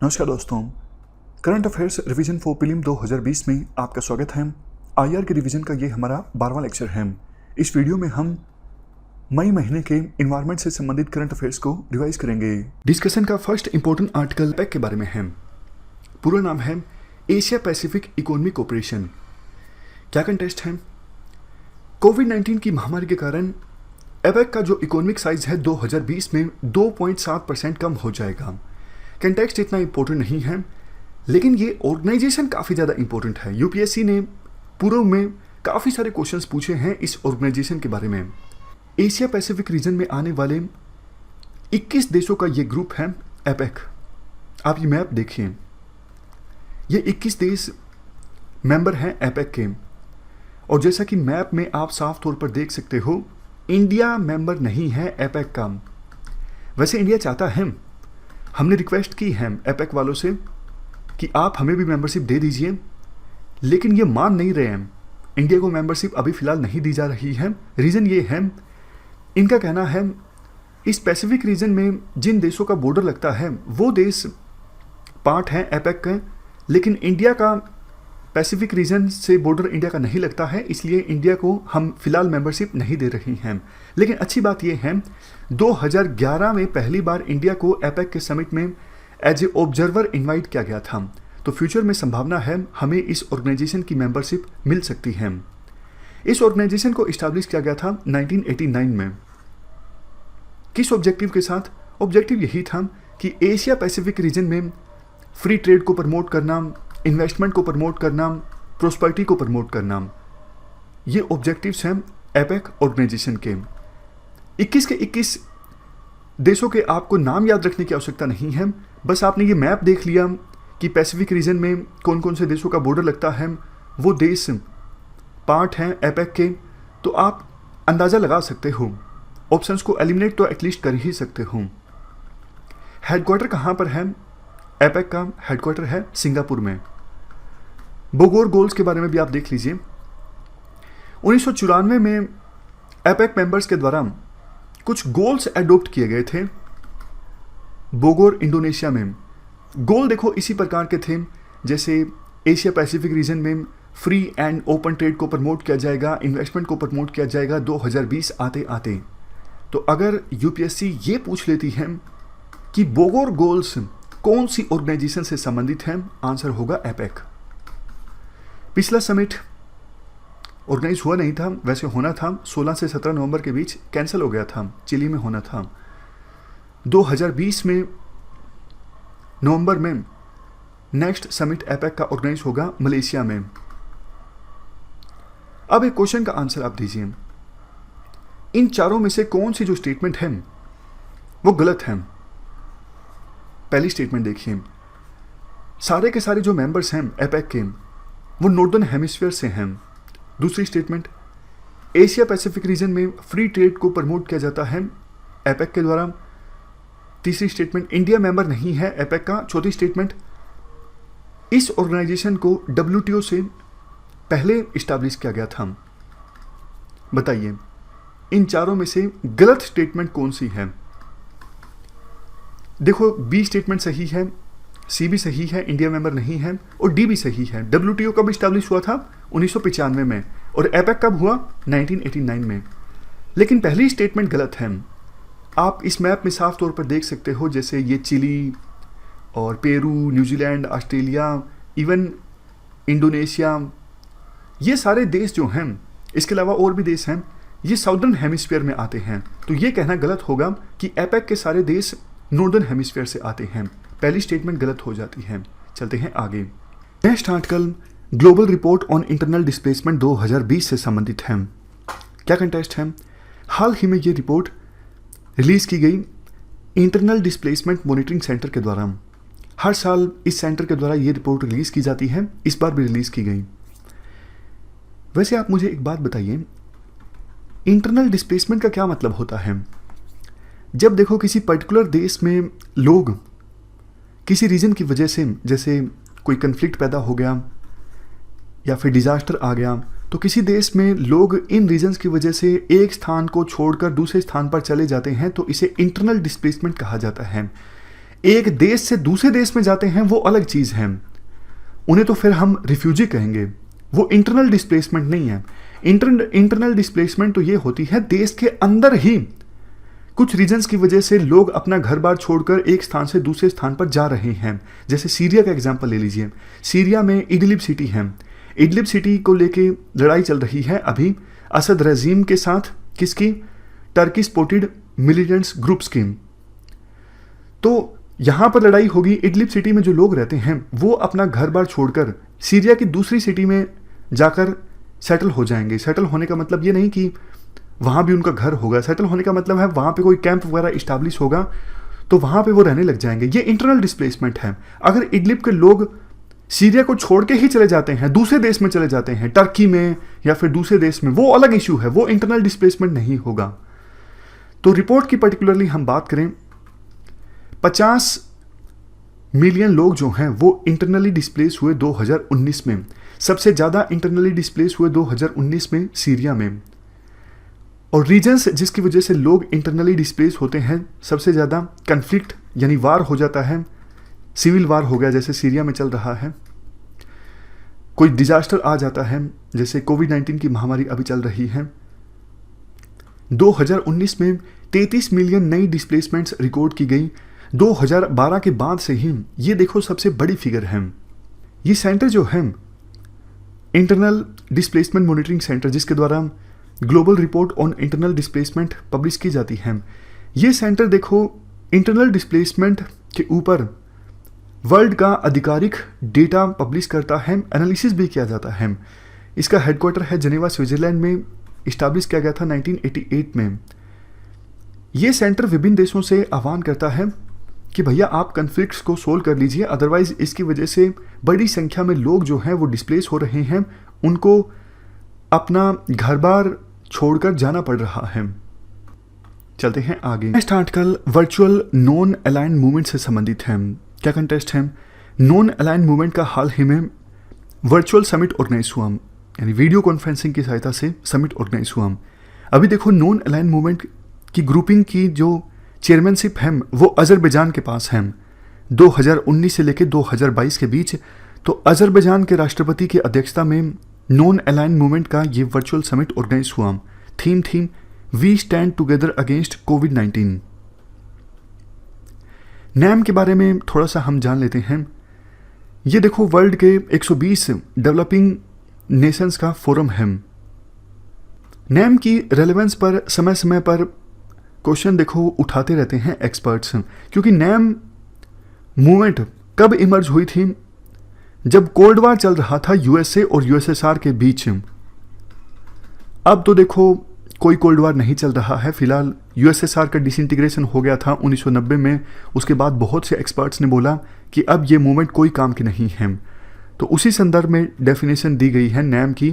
नमस्कार दोस्तों, current affairs revision for prelim 2020 में आपका स्वागत है। आईआर के रिवीजन का ये हमारा 12वां लेक्चर है। इस वीडियो में हम मई महीने के इन्वायरमेंट से संबंधित करंट अफेयर्स को रिवाइज करेंगे। डिस्कशन का फर्स्ट इंपॉर्टेंट आर्टिकल पैक के बारे में है। पूरा नाम है एशिया पैसिफिक इकोनॉमिक कोऑपरेशन। क्या कंटेस्ट है? कोविड-19 की महामारी के कारण एपेक का जो इकोनॉमिक साइज है 2020 में 2.7% कम हो जाएगा। कंटेक्स्ट इतना इंपॉर्टेंट नहीं है, लेकिन ये ऑर्गेनाइजेशन काफ़ी ज़्यादा इंपॉर्टेंट है। यूपीएससी ने पूर्व में काफ़ी सारे क्वेश्चंस पूछे हैं इस ऑर्गेनाइजेशन के बारे में। एशिया पैसिफिक रीजन में आने वाले 21 देशों का ये ग्रुप है एपेक। आप ये मैप देखिए, ये 21 देश मेंबर हैं एपेक के। और जैसा कि मैप में आप साफ तौर पर देख सकते हो, इंडिया मेंबर नहीं है एपेक का। वैसे इंडिया चाहता है, हमने रिक्वेस्ट की है एपेक वालों से कि आप हमें भी मेंबरशिप दे दीजिए, लेकिन ये मान नहीं रहे हैं। इंडिया को मेंबरशिप अभी फ़िलहाल नहीं दी जा रही है। रीज़न ये है, इनका कहना है इस पैसिफिक रीजन में जिन देशों का बॉर्डर लगता है वो देश पार्ट हैं एपेक के, लेकिन इंडिया का पैसिफिक रीजन से बॉर्डर इंडिया का नहीं लगता है, इसलिए इंडिया को हम फिलहाल मेंबरशिप नहीं दे रही हैं। लेकिन अच्छी बात यह है, 2011 में पहली बार इंडिया को एपेक के समिट में एज ए ऑब्जर्वर इनवाइट किया गया था। तो फ्यूचर में संभावना है हमें इस ऑर्गेनाइजेशन की मेंबरशिप मिल सकती है। इस ऑर्गेनाइजेशन को इस्टेब्लिश किया गया था 1989 में। किस ऑब्जेक्टिव के साथ? ऑब्जेक्टिव यही था कि एशिया पैसिफिक रीजन में फ्री ट्रेड को प्रमोट करना, इन्वेस्टमेंट को प्रमोट करना, प्रोस्पेरिटी को प्रमोट करना, ये ऑब्जेक्टिव्स हैं एपेक ऑर्गेनाइजेशन के। 21 के 21 देशों के आपको नाम याद रखने की आवश्यकता नहीं है। बस आपने ये मैप देख लिया कि पैसिफिक रीजन में कौन कौन से देशों का बॉर्डर लगता है, वो देश पार्ट हैं एपेक के, तो आप अंदाज़ा लगा सकते हो। ऑप्शंस को एलिमिनेट तो एटलीस्ट कर ही सकते हो। हेडक्वार्टर कहाँ पर है? एपेक का हेडक्वार्टर है सिंगापुर में। बोगोर गोल्स के बारे में भी आप देख लीजिए। 1994 में एपेक मेंबर्स के द्वारा कुछ गोल्स एडॉप्ट किए गए थे बोगोर इंडोनेशिया में। गोल देखो इसी प्रकार के थे, जैसे एशिया पैसिफिक रीजन में फ्री एंड ओपन ट्रेड को प्रमोट किया जाएगा, इन्वेस्टमेंट को प्रमोट किया जाएगा 2020 आते आते। तो अगर यूपीएससी ये पूछ लेती है कि बोगोर गोल्स कौन सी ऑर्गेनाइजेशन से संबंधित है, आंसर होगा एपेक। पिछला समिट ऑर्गेनाइज हुआ नहीं था, वैसे होना था 16 से 17 नवंबर के बीच, कैंसिल हो गया था, चिली में होना था। 2020 में नवंबर में नेक्स्ट समिट एपेक का ऑर्गेनाइज होगा मलेशिया में। अब एक क्वेश्चन का आंसर आप दीजिए, इन चारों में से कौन सी जो स्टेटमेंट है वो गलत है? पहली स्टेटमेंट देखिए, सारे के सारे जो मेंबर्स हैं एपेक के वो नॉर्दर्न हेमिस्फीयर से हैं। दूसरी स्टेटमेंट, एशिया पैसिफिक रीजन में फ्री ट्रेड को प्रमोट किया जाता है एपेक के द्वारा। तीसरी स्टेटमेंट, इंडिया मेंबर नहीं है एपेक का। चौथी स्टेटमेंट, इस ऑर्गेनाइजेशन को डब्ल्यूटीओ से पहले इस्टेब्लिश किया गया था। बताइए इन चारों में से गलत स्टेटमेंट कौन सी है? देखो, बी स्टेटमेंट सही है, सी भी सही है, इंडिया मेंबर नहीं है, और डी भी सही है। डब्ल्यूटीओ कब इस्टेब्लिश हुआ था? 1995 में, और एपेक कब हुआ? 1989 में। लेकिन पहली स्टेटमेंट गलत है। आप इस मैप में साफ तौर पर देख सकते हो, जैसे ये चिली और Peru, New Zealand, Australia, even Indonesia, ये सारे देश जो हैं, इसके अलावा और भी देश हैं, ये साउदर्न हेमिस्फीयर में आते हैं। तो ये कहना गलत होगा कि एपेक के सारे देश नॉर्दर्न हेमिस्फीयर से आते हैं। पहली स्टेटमेंट गलत हो जाती है। चलते हैं आगे। Next article global report on internal displacement 2020 से संबंधित है। क्या कंटेस्ट है? हाल ही में ये रिपोर्ट रिलीज की गई इंटरनल डिस्प्लेसमेंट मॉनिटरिंग सेंटर के द्वारा। हर साल इस सेंटर के द्वारा ये रिपोर्ट रिलीज की जाती है, इस बार भी रिलीज की गई। वैसे आप मुझे एक बात बताइए, इंटरनल डिस्प्लेसमेंट का क्या मतलब होता है? जब देखो किसी पर्टिकुलर देश में लोग किसी रीजन की वजह से, जैसे कोई कन्फ्लिक्ट पैदा हो गया या फिर डिजास्टर आ गया, तो किसी देश में लोग इन रीजन्स की वजह से एक स्थान को छोड़कर दूसरे स्थान पर चले जाते हैं, तो इसे इंटरनल डिस्प्लेसमेंट कहा जाता है। एक देश से दूसरे देश में जाते हैं वो अलग चीज़ है, उन्हें तो फिर हम रिफ्यूजी कहेंगे, वो इंटरनल डिस्प्लेसमेंट नहीं है। इंटरनल डिस्प्लेसमेंट तो ये होती है देश के अंदर ही कुछ रीजन्स की वजह से लोग अपना घर बार छोड़कर एक स्थान से दूसरे स्थान पर जा रहे हैं। जैसे सीरिया का एग्जांपल ले लीजिए। सीरिया में इडलिब सिटी है, इडलिब सिटी को लेके लड़ाई चल रही है अभी असद रजीम के साथ, किसकी? टर्की सपोर्टेड मिलिटेंट्स ग्रुप्स की। तो यहां पर लड़ाई होगी, इडलिब सिटी में जो लोग रहते हैं वो अपना घर बार छोड़कर सीरिया की दूसरी सिटी में जाकर सेटल हो जाएंगे। सेटल होने का मतलब ये नहीं कि वहाँ भी उनका घर होगा, सेटल होने का मतलब है वहाँ पे कोई कैंप वगैरह इस्टेब्लिश होगा तो वहाँ पे वो रहने लग जाएंगे। ये इंटरनल डिस्प्लेसमेंट है। अगर इडलिब के लोग सीरिया को छोड़ के ही चले जाते हैं, दूसरे देश में चले जाते हैं, टर्की में या फिर दूसरे देश में, वो अलग इशू है, वो इंटरनल डिस्प्लेसमेंट नहीं होगा। तो रिपोर्ट की पर्टिकुलरली हम बात करें, 50 मिलियन लोग जो हैं वो इंटरनली डिस्प्लेस हुए 2019 में। सबसे ज़्यादा इंटरनली डिस्प्लेस हुए 2019 में सीरिया में। और रीजन्स जिसकी वजह से लोग इंटरनली डिस्प्लेस होते हैं सबसे ज़्यादा, कन्फ्लिक्ट यानी वार हो जाता है, सिविल वार हो गया जैसे सीरिया में चल रहा है, कोई डिजास्टर आ जाता है जैसे कोविड-19 की महामारी अभी चल रही है। 2019 में 33 मिलियन नई डिस्प्लेसमेंट्स रिकॉर्ड की गई। 2012 के बाद से ही ये देखो सबसे बड़ी फिगर है। ये सेंटर जो है इंटरनल डिस्प्लेसमेंट मॉनिटरिंग सेंटर, जिसके द्वारा global report on internal displacement publish की जाती है, ये सेंटर देखो इंटरनल डिस्प्लेसमेंट के ऊपर वर्ल्ड का आधिकारिक डेटा पब्लिश करता है, एनालिसिस भी किया जाता है। इसका हेडक्वार्टर है जेनेवा स्विट्जरलैंड में, इस्टेब्लिश किया गया था 1988 में। ये सेंटर विभिन्न देशों से आह्वान करता है कि भैया आप कन्फ्लिक्ट्स को सोल्व कर लीजिए, अदरवाइज इसकी वजह से बड़ी संख्या में लोग जो हैं वो डिस्प्लेस हो रहे हैं, उनको अपना घर बार छोड़कर जाना पड़ रहा है। चलते हैं आगे। Next article virtual non aligned movement से संबंधित है। क्या कंटेस्ट है? नॉन अलाइंड मूवमेंट का हाल ही में वर्चुअल समिट ऑर्गेनाइज हुआ, यानी वीडियो कॉन्फ्रेंसिंग की सहायता से समिट ऑर्गेनाइज हुआ। अभी देखो नॉन अलाइंड मूवमेंट की ग्रुपिंग की जो चेयरमैनशिप है वो अजरबैजान के पास है 2019 से लेकर 2022 के बीच। तो अजरबैजान के राष्ट्रपति की अध्यक्षता में नॉन अलाइंड मूवमेंट का ये वर्चुअल समिट ऑर्गेनाइज हुआ। Theme we stand together against कोविड-19। नैम के बारे में थोड़ा सा हम जान लेते हैं। ये देखो वर्ल्ड के 120 डेवलपिंग नेशंस का फोरम है। नैम की रेलेवेंस पर समय समय पर क्वेश्चन देखो उठाते रहते हैं एक्सपर्ट्स, क्योंकि नैम मूवमेंट कब इमर्ज हुई थी? जब कोल्ड वार चल रहा था यूएसए और यूएसएसआर के बीच। अब तो देखो कोई कोल्ड वार नहीं चल रहा है फिलहाल। यूएसएसआर का डिसइंटीग्रेशन हो गया था 1990 में। उसके बाद बहुत से एक्सपर्ट्स ने बोला कि अब ये मूवमेंट कोई काम की नहीं है। तो उसी संदर्भ में डेफिनेशन दी गई है नैम की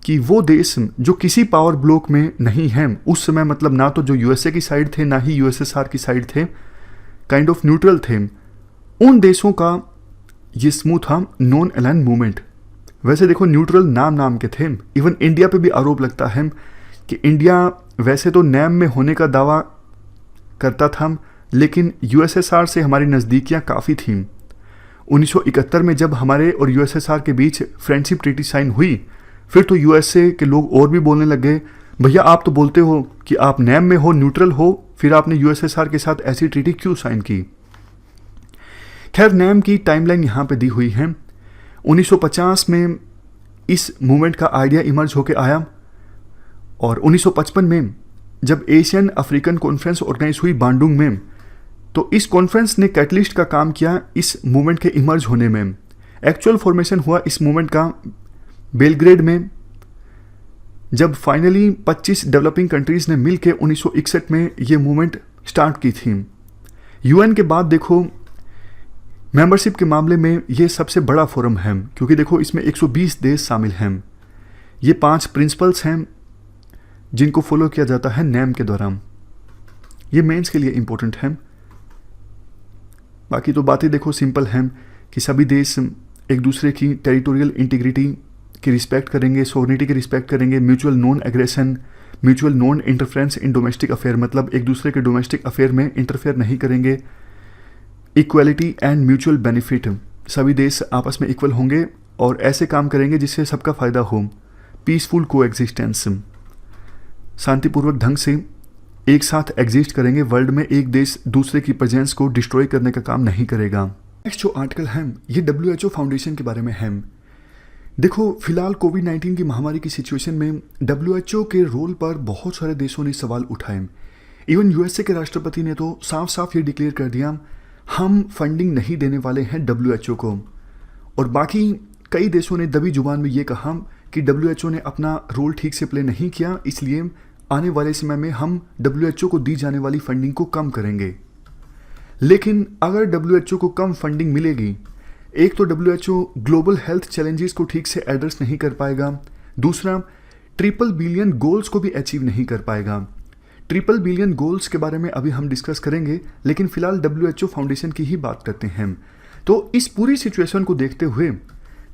कि वो देश जो किसी पावर ब्लॉक में नहीं है उस समय, मतलब ना तो जो यूएसए की साइड थे ना ही यूएसएसआर की साइड थे, काइंड ऑफ न्यूट्रल थे, उन देशों का ये समूह था नॉन अलाइंड मूवमेंट। वैसे देखो न्यूट्रल नाम के थे। इवन इंडिया पे भी आरोप लगता है कि इंडिया वैसे तो नैम में होने का दावा करता था, लेकिन यूएसएसआर से हमारी नज़दीकियाँ काफ़ी थीं। 1971 में जब हमारे और यूएसएसआर के बीच फ्रेंडशिप ट्रीटी साइन हुई, फिर तो यूएसए के लोग और भी बोलने लग गए, भैया आप तो बोलते हो कि आप नैम में हो, न्यूट्रल हो, फिर आपने यूएसएसआर के साथ ऐसी ट्रीटी क्यों साइन की? खैर नैम की टाइमलाइन यहाँ पे दी हुई है। 1950 में इस मूवमेंट का आइडिया इमर्ज होके आया और 1955 में जब एशियन अफ्रीकन कॉन्फ्रेंस ऑर्गेनाइज हुई बांडुंग में, तो इस कॉन्फ्रेंस ने कैटलिस्ट का काम किया इस मूवमेंट के इमर्ज होने में। एक्चुअल फॉर्मेशन हुआ इस मूवमेंट का बेलग्रेड में, जब फाइनली 25 डेवलपिंग कंट्रीज़ ने मिलकर 1961 में ये मूवमेंट स्टार्ट की थी। यूएन के बाद देखो मेंबरशिप के मामले में ये सबसे बड़ा फोरम है, क्योंकि देखो इसमें 120 देश शामिल हैं। ये 5 प्रिंसिपल्स हैं जिनको फॉलो किया जाता है नैम के द्वारा। ये मेंस के लिए इम्पोर्टेंट है। बाकी तो बातें देखो सिंपल हैं कि सभी देश एक दूसरे की टेरिटोरियल इंटीग्रिटी की रिस्पेक्ट करेंगे, सोवरेनिटी की रिस्पेक्ट करेंगे, mutual non aggression, mutual non interference in domestic affair, मतलब एक दूसरे के डोमेस्टिक अफेयर में इंटरफेयर नहीं करेंगे, इक्वलिटी एंड म्यूचुअल बेनिफिट, सभी देश आपस में इक्वल होंगे और ऐसे काम करेंगे जिससे सबका फ़ायदा हो। पीसफुल कोएग्जिस्टेंस, शांतिपूर्वक ढंग से एक साथ एग्जिस्ट करेंगे वर्ल्ड में, एक देश दूसरे की प्रेजेंस को डिस्ट्रॉय करने का काम नहीं करेगा। नेक्स्ट जो आर्टिकल है ये WHO फाउंडेशन के बारे में है। देखो फिलहाल कोविड-19 की महामारी की सिचुएशन में WHO के रोल पर बहुत सारे देशों ने सवाल उठाए। इवन USA के राष्ट्रपति ने तो साफ साफ ये डिक्लेयर कर दिया हम फंडिंग नहीं देने वाले हैं WHO को, और बाकी कई देशों ने दबी जुबान में ये कहा कि WHO ने अपना रोल ठीक से प्ले नहीं किया, इसलिए आने वाले समय में हम WHO को दी जाने वाली फंडिंग को कम करेंगे। लेकिन अगर WHO को कम फंडिंग मिलेगी, एक तो WHO ग्लोबल हेल्थ चैलेंजेस को ठीक से एड्रेस नहीं कर पाएगा, दूसरा ट्रिपल बिलियन गोल्स को भी अचीव नहीं कर पाएगा। ट्रिपल बिलियन गोल्स के बारे में अभी हम डिस्कस करेंगे, लेकिन फिलहाल WHO फाउंडेशन की ही बात करते हैं। तो इस पूरी सिचुएशन को देखते हुए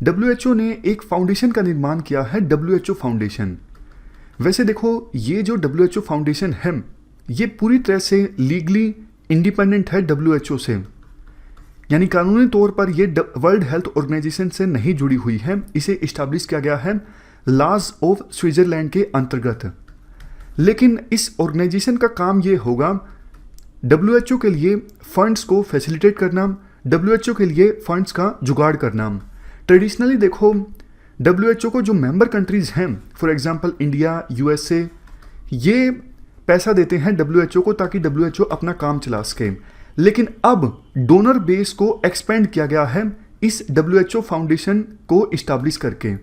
WHO ने एक फाउंडेशन का निर्माण किया है, WHO फाउंडेशन। वैसे देखो ये जो WHO फाउंडेशन है ये पूरी तरह से लीगली इंडिपेंडेंट है WHO से, यानी कानूनी तौर पर ये वर्ल्ड हेल्थ ऑर्गेनाइजेशन से नहीं जुड़ी हुई है। इसे इस्टेब्लिश किया गया है लॉज ऑफ स्विट्जरलैंड के अंतर्गत। लेकिन इस ऑर्गेनाइजेशन का काम ये होगा WHO के लिए फंड्स को फैसिलिटेट करना, WHO के लिए फंड्स का जुगाड़ करना। ट्रेडिशनली देखो WHO को जो मेंबर कंट्रीज हैं, फॉर एग्जांपल इंडिया, USA, ये पैसा देते हैं WHO को ताकि WHO अपना काम चला सके। लेकिन अब डोनर बेस को एक्सपेंड किया गया है इस WHO फाउंडेशन को इस्टेब्लिश करके।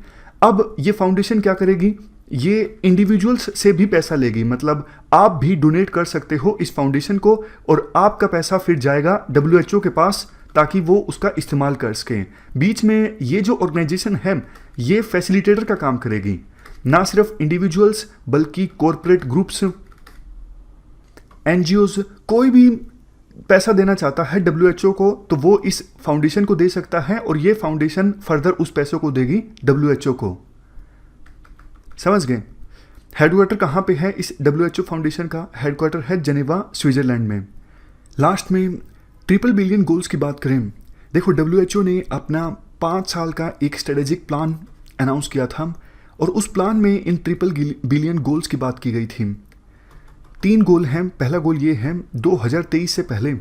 अब ये फाउंडेशन क्या करेगी, ये इंडिविजुअल्स से भी पैसा लेगी, मतलब आप भी डोनेट कर सकते हो इस फाउंडेशन को और आपका पैसा फिर जाएगा WHO के पास ताकि वो उसका इस्तेमाल कर सकें। बीच में ये जो ऑर्गेनाइजेशन है ये फैसिलिटेटर का काम करेगी, ना सिर्फ इंडिविजुअल्स बल्कि कॉरपोरेट ग्रुप्स, NGOs, कोई भी पैसा देना चाहता है WHO को तो वो इस फाउंडेशन को दे सकता है और ये फाउंडेशन फर्दर उस पैसों को देगी WHO को। समझ गए? हेडक्वार्टर कहाँ पे है इस WHO फाउंडेशन का? हेडक्वार्टर है जेनेवा, स्विट्जरलैंड में। लास्ट में ट्रिपल बिलियन गोल्स की बात करें, देखो WHO ने अपना 5 साल का एक स्ट्रेटेजिक प्लान अनाउंस किया था और उस प्लान में इन ट्रिपल बिलियन गोल्स की बात की गई थी। 3 गोल हैं। पहला गोल ये है 2023 से पहले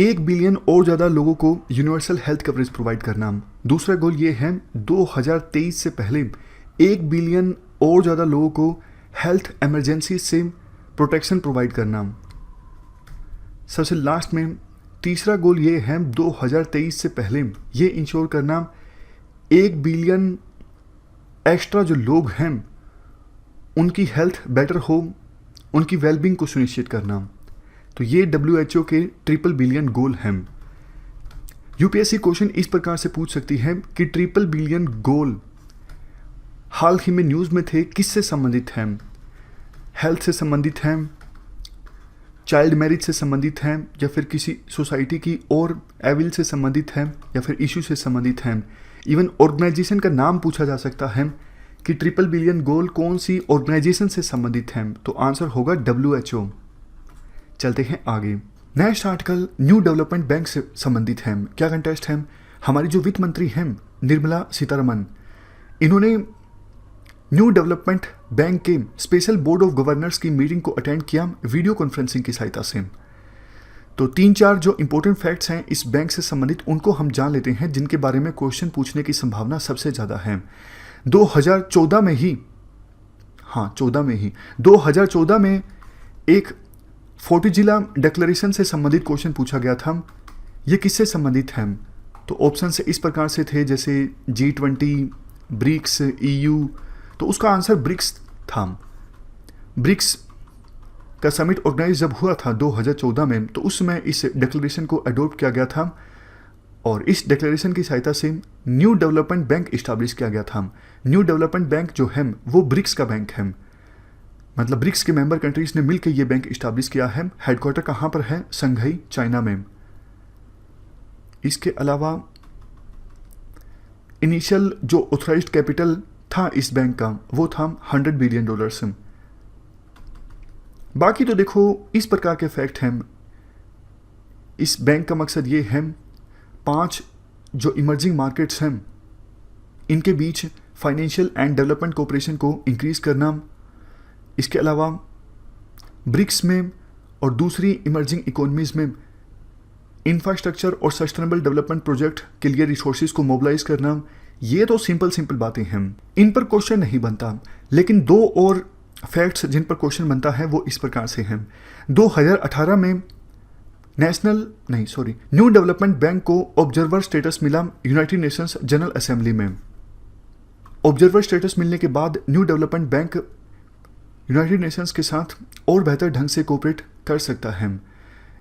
1 बिलियन और ज़्यादा लोगों को यूनिवर्सल हेल्थ कवरेज प्रोवाइड करना। दूसरा गोल ये है 2023 से पहले 1 बिलियन और ज़्यादा लोगों को हेल्थ इमरजेंसी से प्रोटेक्शन प्रोवाइड करना। सबसे लास्ट में तीसरा गोल ये है 2023 से पहले ये इंश्योर करना 1 बिलियन एक्स्ट्रा जो लोग हैं उनकी हेल्थ बेटर हो, उनकी वेलबींग को सुनिश्चित करना। तो ये WHO के ट्रिपल बिलियन गोल हैं। UPSC क्वेश्चन इस प्रकार से पूछ सकती है कि ट्रिपल बिलियन गोल हाल ही में न्यूज़ में थे, किससे संबंधित हैं? हेल्थ से संबंधित हैं, चाइल्ड मैरिज से संबंधित हैं, या फिर किसी सोसाइटी की और एविल से संबंधित हैं, या फिर इशू से संबंधित हैं। इवन ऑर्गेनाइजेशन का नाम पूछा जा सकता है कि ट्रिपल बिलियन गोल कौन सी ऑर्गेनाइजेशन से संबंधित हैं, तो आंसर होगा WHO। चलते हैं आगे। Next article new development bank से संबंधित है। क्या कंटेस्ट है? हमारी जो वित्त मंत्री हैं निर्मला सीतारमन, इन्होंने न्यू डेवलपमेंट बैंक के स्पेशल बोर्ड ऑफ गवर्नर्स की मीटिंग को अटेंड किया वीडियो कॉन्फ्रेंसिंग की सहायता से। तो 3-4 जो इंपॉर्टेंट फैक्ट्स हैं इस बैंक से संबंधित उनको हम जान लेते हैं, जिनके बारे में क्वेश्चन पूछने की संभावना सबसे ज़्यादा है। 2014 में ही 2014 में एक फोर्टिजिला डिक्लेरेशन से संबंधित क्वेश्चन पूछा गया था। ये किससे संबंधित है? तो ऑप्शन से इस प्रकार से थे जैसे G20, ब्रिक्स, EU, तो उसका आंसर ब्रिक्स था। ब्रिक्स का समिट ऑर्गेनाइज जब हुआ था 2014 में, तो उस समय इस डिक्लेरेशन को अडॉप्ट किया गया था और इस डिक्लेरेशन की सहायता से न्यू डेवलपमेंट बैंक इस्टेब्लिश किया गया था। न्यू डेवलपमेंट बैंक जो है वो ब्रिक्स का बैंक है, मतलब ब्रिक्स के मेंबर कंट्रीज ने मिलकर ये बैंक इस्टेब्लिश किया है। हेडक्वार्टर कहाँ पर है? संघाई, चाइना में। इसके अलावा इनिशियल जो ऑथराइज्ड कैपिटल था इस बैंक का वो था $100 बिलियन। बाकी तो देखो इस प्रकार के फैक्ट हैं। इस बैंक का मकसद ये है 5 जो इमर्जिंग मार्केट्स हैं इनके बीच फाइनेंशियल एंड डेवलपमेंट कोऑपरेशन को इंक्रीज़ करना, इसके अलावा ब्रिक्स में और दूसरी इमर्जिंग इकोनॉमीज़ में इंफ्रास्ट्रक्चर और सस्टेनेबल डेवलपमेंट प्रोजेक्ट के लिए रिसोर्सेज को मोबिलाइज करना। ये तो सिंपल बातें हैं, इन पर क्वेश्चन नहीं बनता। लेकिन 2 और फैक्ट्स जिन पर क्वेश्चन बनता है वो इस प्रकार से हैं। 2018 में न्यू डेवलपमेंट बैंक को ऑब्जर्वर स्टेटस मिला यूनाइटेड नेशंस जनरल असेंबली में। ऑब्जर्वर स्टेटस मिलने के बाद new development bank United Nations के साथ और बेहतर ढंग से कोऑपरेट कर सकता है।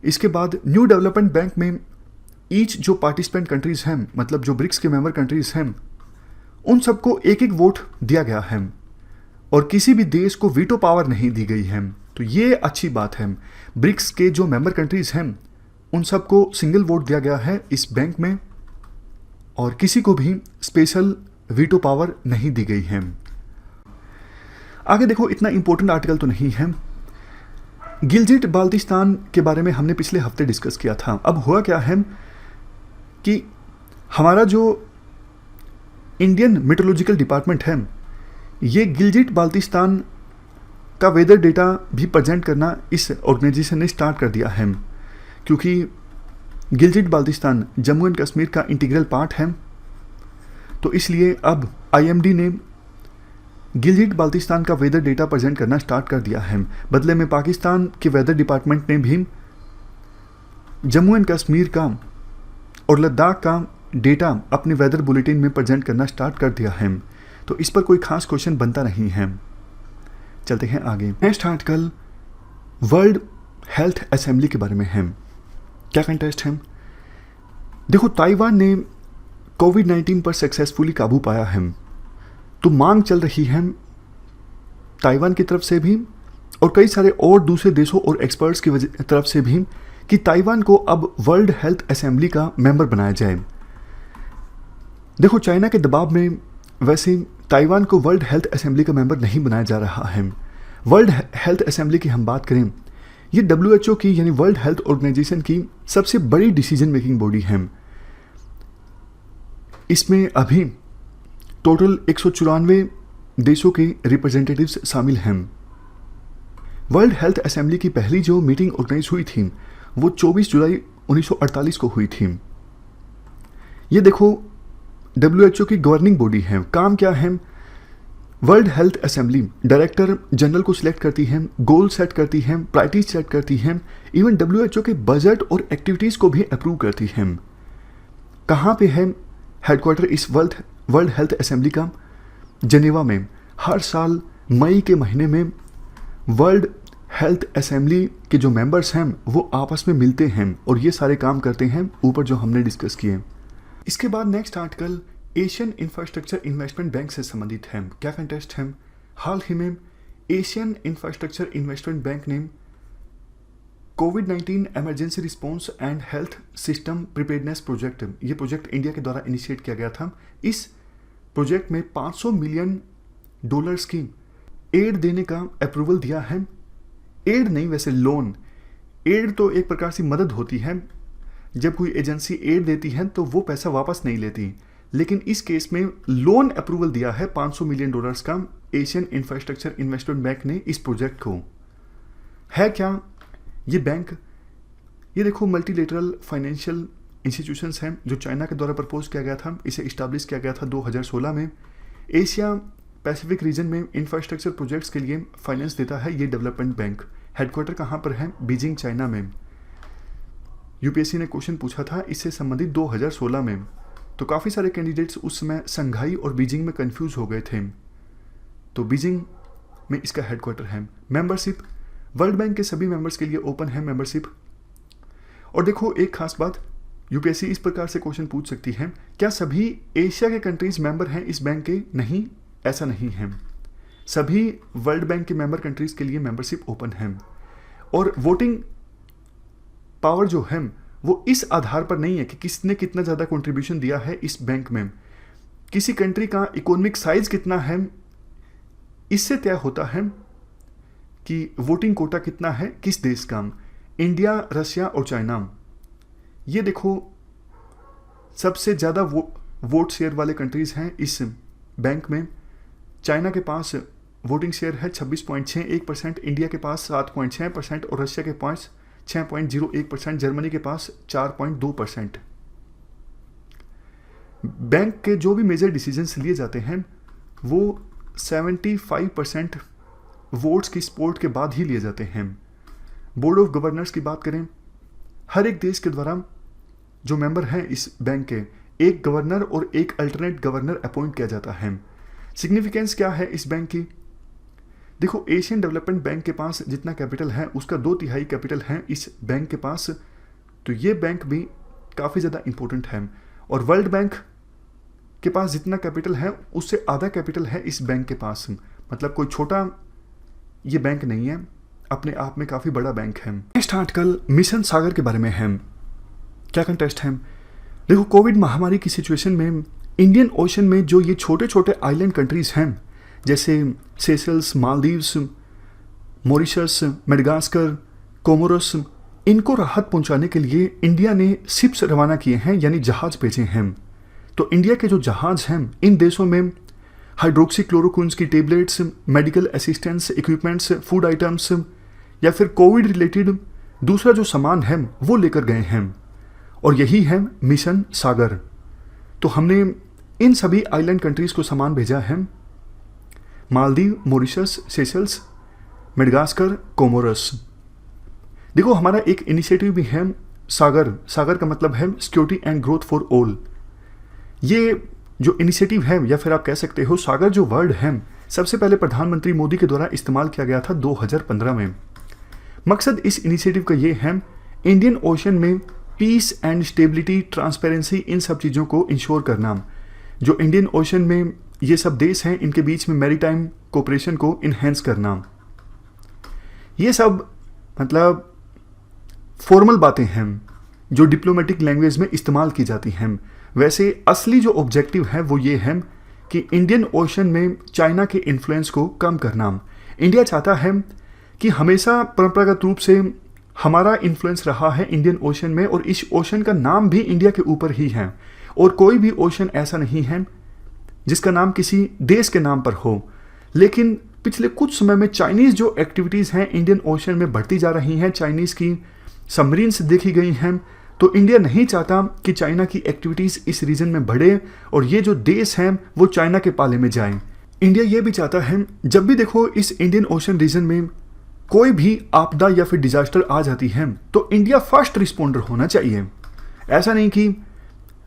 इसके बाद न्यू डेवलपमेंट बैंक में ईच जो पार्टिसिपेंट कंट्रीज हैं, मतलब जो ब्रिक्स के मेंबर कंट्रीज हैं, उन सबको एक वोट दिया गया है और किसी भी देश को वीटो पावर नहीं दी गई है। तो ये अच्छी बात है। ब्रिक्स के जो मेंबर कंट्रीज हैं उन सबको सिंगल वोट दिया गया है इस बैंक में और किसी को भी स्पेशल वीटो पावर नहीं दी गई है। आगे देखो, इतना इंपॉर्टेंट आर्टिकल तो नहीं है। गिलजिट बाल्टिस्तान के बारे में हमने पिछले हफ्ते डिस्कस किया था। अब हुआ क्या है कि हमारा जो इंडियन मेट्रोलॉजिकल डिपार्टमेंट है ये गिलजिट बाल्टिस्तान का वेदर डेटा भी प्रेजेंट करना इस ऑर्गेनाइजेशन ने स्टार्ट कर दिया है, क्योंकि गिलजिट बाल्टिस्तान जम्मू एंड कश्मीर का इंटीग्रल पार्ट है। तो इसलिए अब IMD ने गिलजिट बाल्टिस्तान का वेदर डेटा प्रेजेंट करना स्टार्ट कर दिया है। बदले में पाकिस्तान के वेदर डिपार्टमेंट ने भी जम्मू एंड कश्मीर का और लद्दाख का डेटा अपने वेदर बुलेटिन में प्रेजेंट करना स्टार्ट कर दिया है। तो इस पर कोई खास क्वेश्चन बनता नहीं है। चलते हैं आगे। Next article world health assembly के बारे में है। क्या कंटेस्ट है? देखो, ताइवान ने कोविड-19 पर सक्सेसफुली काबू पाया है, तो मांग चल रही है ताइवान की तरफ से भी और कई सारे और दूसरे देशों और एक्सपर्ट्स की तरफ से भी कि ताइवान को अब वर्ल्ड हेल्थ असेंबली का मेंबर बनाया जाए। देखो, चाइना के दबाव में वैसे ताइवान को वर्ल्ड हेल्थ असेंबली का मेंबर नहीं बनाया जा रहा है। वर्ल्ड हेल्थ असेंबली की हम बात करें, ये WHO की यानी वर्ल्ड हेल्थ ऑर्गेनाइजेशन की सबसे बड़ी डिसीजन मेकिंग बॉडी है। इसमें अभी टोटल 194 देशों के रिप्रेजेंटेटिव्स शामिल हैं। वर्ल्ड हेल्थ असेंबली की पहली जो मीटिंग ऑर्गेनाइज हुई थी वो 24 जुलाई 1948 को हुई थी। ये देखो, WHO की गवर्निंग बॉडी है। काम क्या है? World health assembly director general को सिलेक्ट करती है, गोल सेट करती है, प्रायोरिटीज सेट करती है, इवन WHO के बजट और एक्टिविटीज़ को भी अप्रूव करती है। कहाँ पे है हेडक्वार्टर इस वर्ल्ड हेल्थ असेंबली का? जेनेवा में। हर साल मई के महीने में वर्ल्ड हेल्थ असेंबली के जो मेंबर्स हैं वो आपस में मिलते हैं और ये सारे काम करते हैं ऊपर जो हमने डिस्कस किए। इसके बाद next article Asian infrastructure investment bank से संबंधित है। क्या कंटेस्ट है? हाल ही में एशियन इंफ्रास्ट्रक्चर इन्वेस्टमेंट बैंक ने कोविड-19 emergency response and health system preparedness project, ये प्रोजेक्ट इंडिया के द्वारा इनिशिएट किया गया था। इस प्रोजेक्ट में $500 मिलियन की एड देने का अप्रूवल दिया है। एड नहीं, वैसे लोन। एड तो एक प्रकार से मदद होती है, जब कोई एजेंसी एड देती है तो वो पैसा वापस नहीं लेती, लेकिन इस केस में लोन अप्रूवल दिया है $500 मिलियन का एशियन इंफ्रास्ट्रक्चर इन्वेस्टमेंट बैंक ने इस प्रोजेक्ट को। है क्या ये बैंक? ये देखो, मल्टीलेटरल फाइनेंशियल इंस्टीट्यूशंस हैं जो चाइना के द्वारा प्रपोज किया गया था। इसे इस्टेब्लिश किया गया था 2016 में। एशिया पैसिफिक रीजन में इंफ्रास्ट्रक्चर प्रोजेक्ट्स के लिए फाइनेंस देता है ये डेवलपमेंट बैंक। हेडक्वार्टर कहाँ पर है? बीजिंग, चाइना में। UPSC ने क्वेश्चन पूछा था इससे संबंधित 2016 में, तो काफ़ी सारे कैंडिडेट्स उस समय संघाई और बीजिंग में कंफ्यूज हो गए थे। तो बीजिंग में इसका हेडक्वार्टर है। मेंबरशिप वर्ल्ड बैंक के सभी मेंबर्स के लिए ओपन है मेंबरशिप। और देखो, एक खास बात, UPSC इस प्रकार से क्वेश्चन पूछ सकती है, क्या सभी एशिया के कंट्रीज मेंबर हैं इस बैंक के? नहीं, ऐसा नहीं है। सभी वर्ल्ड बैंक के मेंबर कंट्रीज के लिए मेंबरशिप ओपन है और वोटिंग पावर जो है वो इस आधार पर नहीं है कि किसने कितना ज़्यादा कंट्रीब्यूशन दिया है इस बैंक में। किसी कंट्री का इकोनॉमिक साइज कितना है, इससे तय होता है कि वोटिंग कोटा कितना है किस देश का। इंडिया, रशिया और चाइना ये देखो सबसे ज़्यादा वोट शेयर वाले कंट्रीज़ हैं इस बैंक में। चाइना के पास वोटिंग शेयर है 26.61%, इंडिया के पास 7.6% और रशिया के पास 6.01%, जर्मनी के पास 4.2%। बैंक के जो भी मेजर डिसीजंस लिए जाते हैं वो 75% वोट्स की सपोर्ट के बाद ही लिए जाते हैं। बोर्ड ऑफ गवर्नर्स की बात करें, हर एक देश के द्वारा जो मेंबर हैं इस बैंक के, एक गवर्नर और एक अल्टरनेट गवर्नर अपॉइंट किया जाता है। सिग्निफिकेंस क्या है इस बैंक की? देखो, एशियन डेवलपमेंट बैंक के पास जितना कैपिटल है उसका 2/3 कैपिटल है इस बैंक के पास, तो ये बैंक भी काफ़ी ज़्यादा इंपॉर्टेंट है। और वर्ल्ड बैंक के पास जितना कैपिटल है उससे आधा कैपिटल है इस बैंक के पास, मतलब कोई छोटा ये बैंक नहीं है, अपने आप में काफ़ी बड़ा बैंक है। नेक्स्ट आर्टिकल मिशन सागर के बारे में है। क्या कंटेस्ट है? देखो, कोविड महामारी की सिचुएशन में इंडियन ओशन में जो ये छोटे छोटे आइलैंड कंट्रीज हैं जैसे Seychelles, Maldives, Mauritius, Madagascar, Comoros, इनको राहत पहुंचाने के लिए इंडिया ने शिप्स रवाना किए हैं, यानी जहाज भेजे हैं। तो इंडिया के जो जहाज हैं इन देशों में हाइड्रोक्सी क्लोरोक्विन्स की tablets, medical assistance equipments, food items या फिर कोविड रिलेटेड दूसरा जो सामान है वो लेकर गए हैं, और यही है मिशन सागर। तो हमने इन सभी आइलैंड कंट्रीज को सामान भेजा है, Maldives, Mauritius, Seychelles, Madagascar, Comoros. देखो, हमारा एक इनिशिएटिव भी है सागर। सागर का मतलब है security and growth for all. ये जो इनिशिएटिव है या फिर आप कह सकते हो सागर जो वर्ड है, सबसे पहले प्रधानमंत्री मोदी के द्वारा इस्तेमाल किया गया था 2015 में। मकसद इस इनिशिएटिव का ये है इंडियन ओशन में पीस एंड स्टेबिलिटी, ट्रांसपेरेंसी, इन सब चीज़ों को इंश्योर करना। जो इंडियन ओशन में ये सब देश हैं इनके बीच में मैरीटाइम कोऑपरेशन को इन्हेंस करना। ये सब मतलब फॉर्मल बातें हैं जो डिप्लोमेटिक लैंग्वेज में इस्तेमाल की जाती हैं। वैसे असली जो ऑब्जेक्टिव है वो ये है कि इंडियन ओशन में चाइना के इन्फ्लुएंस को कम करना। इंडिया चाहता है कि हमेशा परंपरागत रूप से हमारा इन्फ्लुएंस रहा है इंडियन ओशन में, और इस ओशन का नाम भी इंडिया के ऊपर ही है, और कोई भी ओशन ऐसा नहीं है जिसका नाम किसी देश के नाम पर हो। लेकिन पिछले कुछ समय में चाइनीज़ जो एक्टिविटीज़ हैं इंडियन ओशन में बढ़ती जा रही हैं, चाइनीज़ की सबमरीन्स देखी गई हैं, तो इंडिया नहीं चाहता कि चाइना की एक्टिविटीज़ इस रीजन में बढ़े और ये जो देश हैं वो चाइना के पाले में जाएं। इंडिया ये भी चाहता है जब भी देखो इस इंडियन ओशन रीजन में कोई भी आपदा या फिर डिजास्टर आ जाती है तो इंडिया फर्स्ट रिस्पॉन्डर होना चाहिए। ऐसा नहीं कि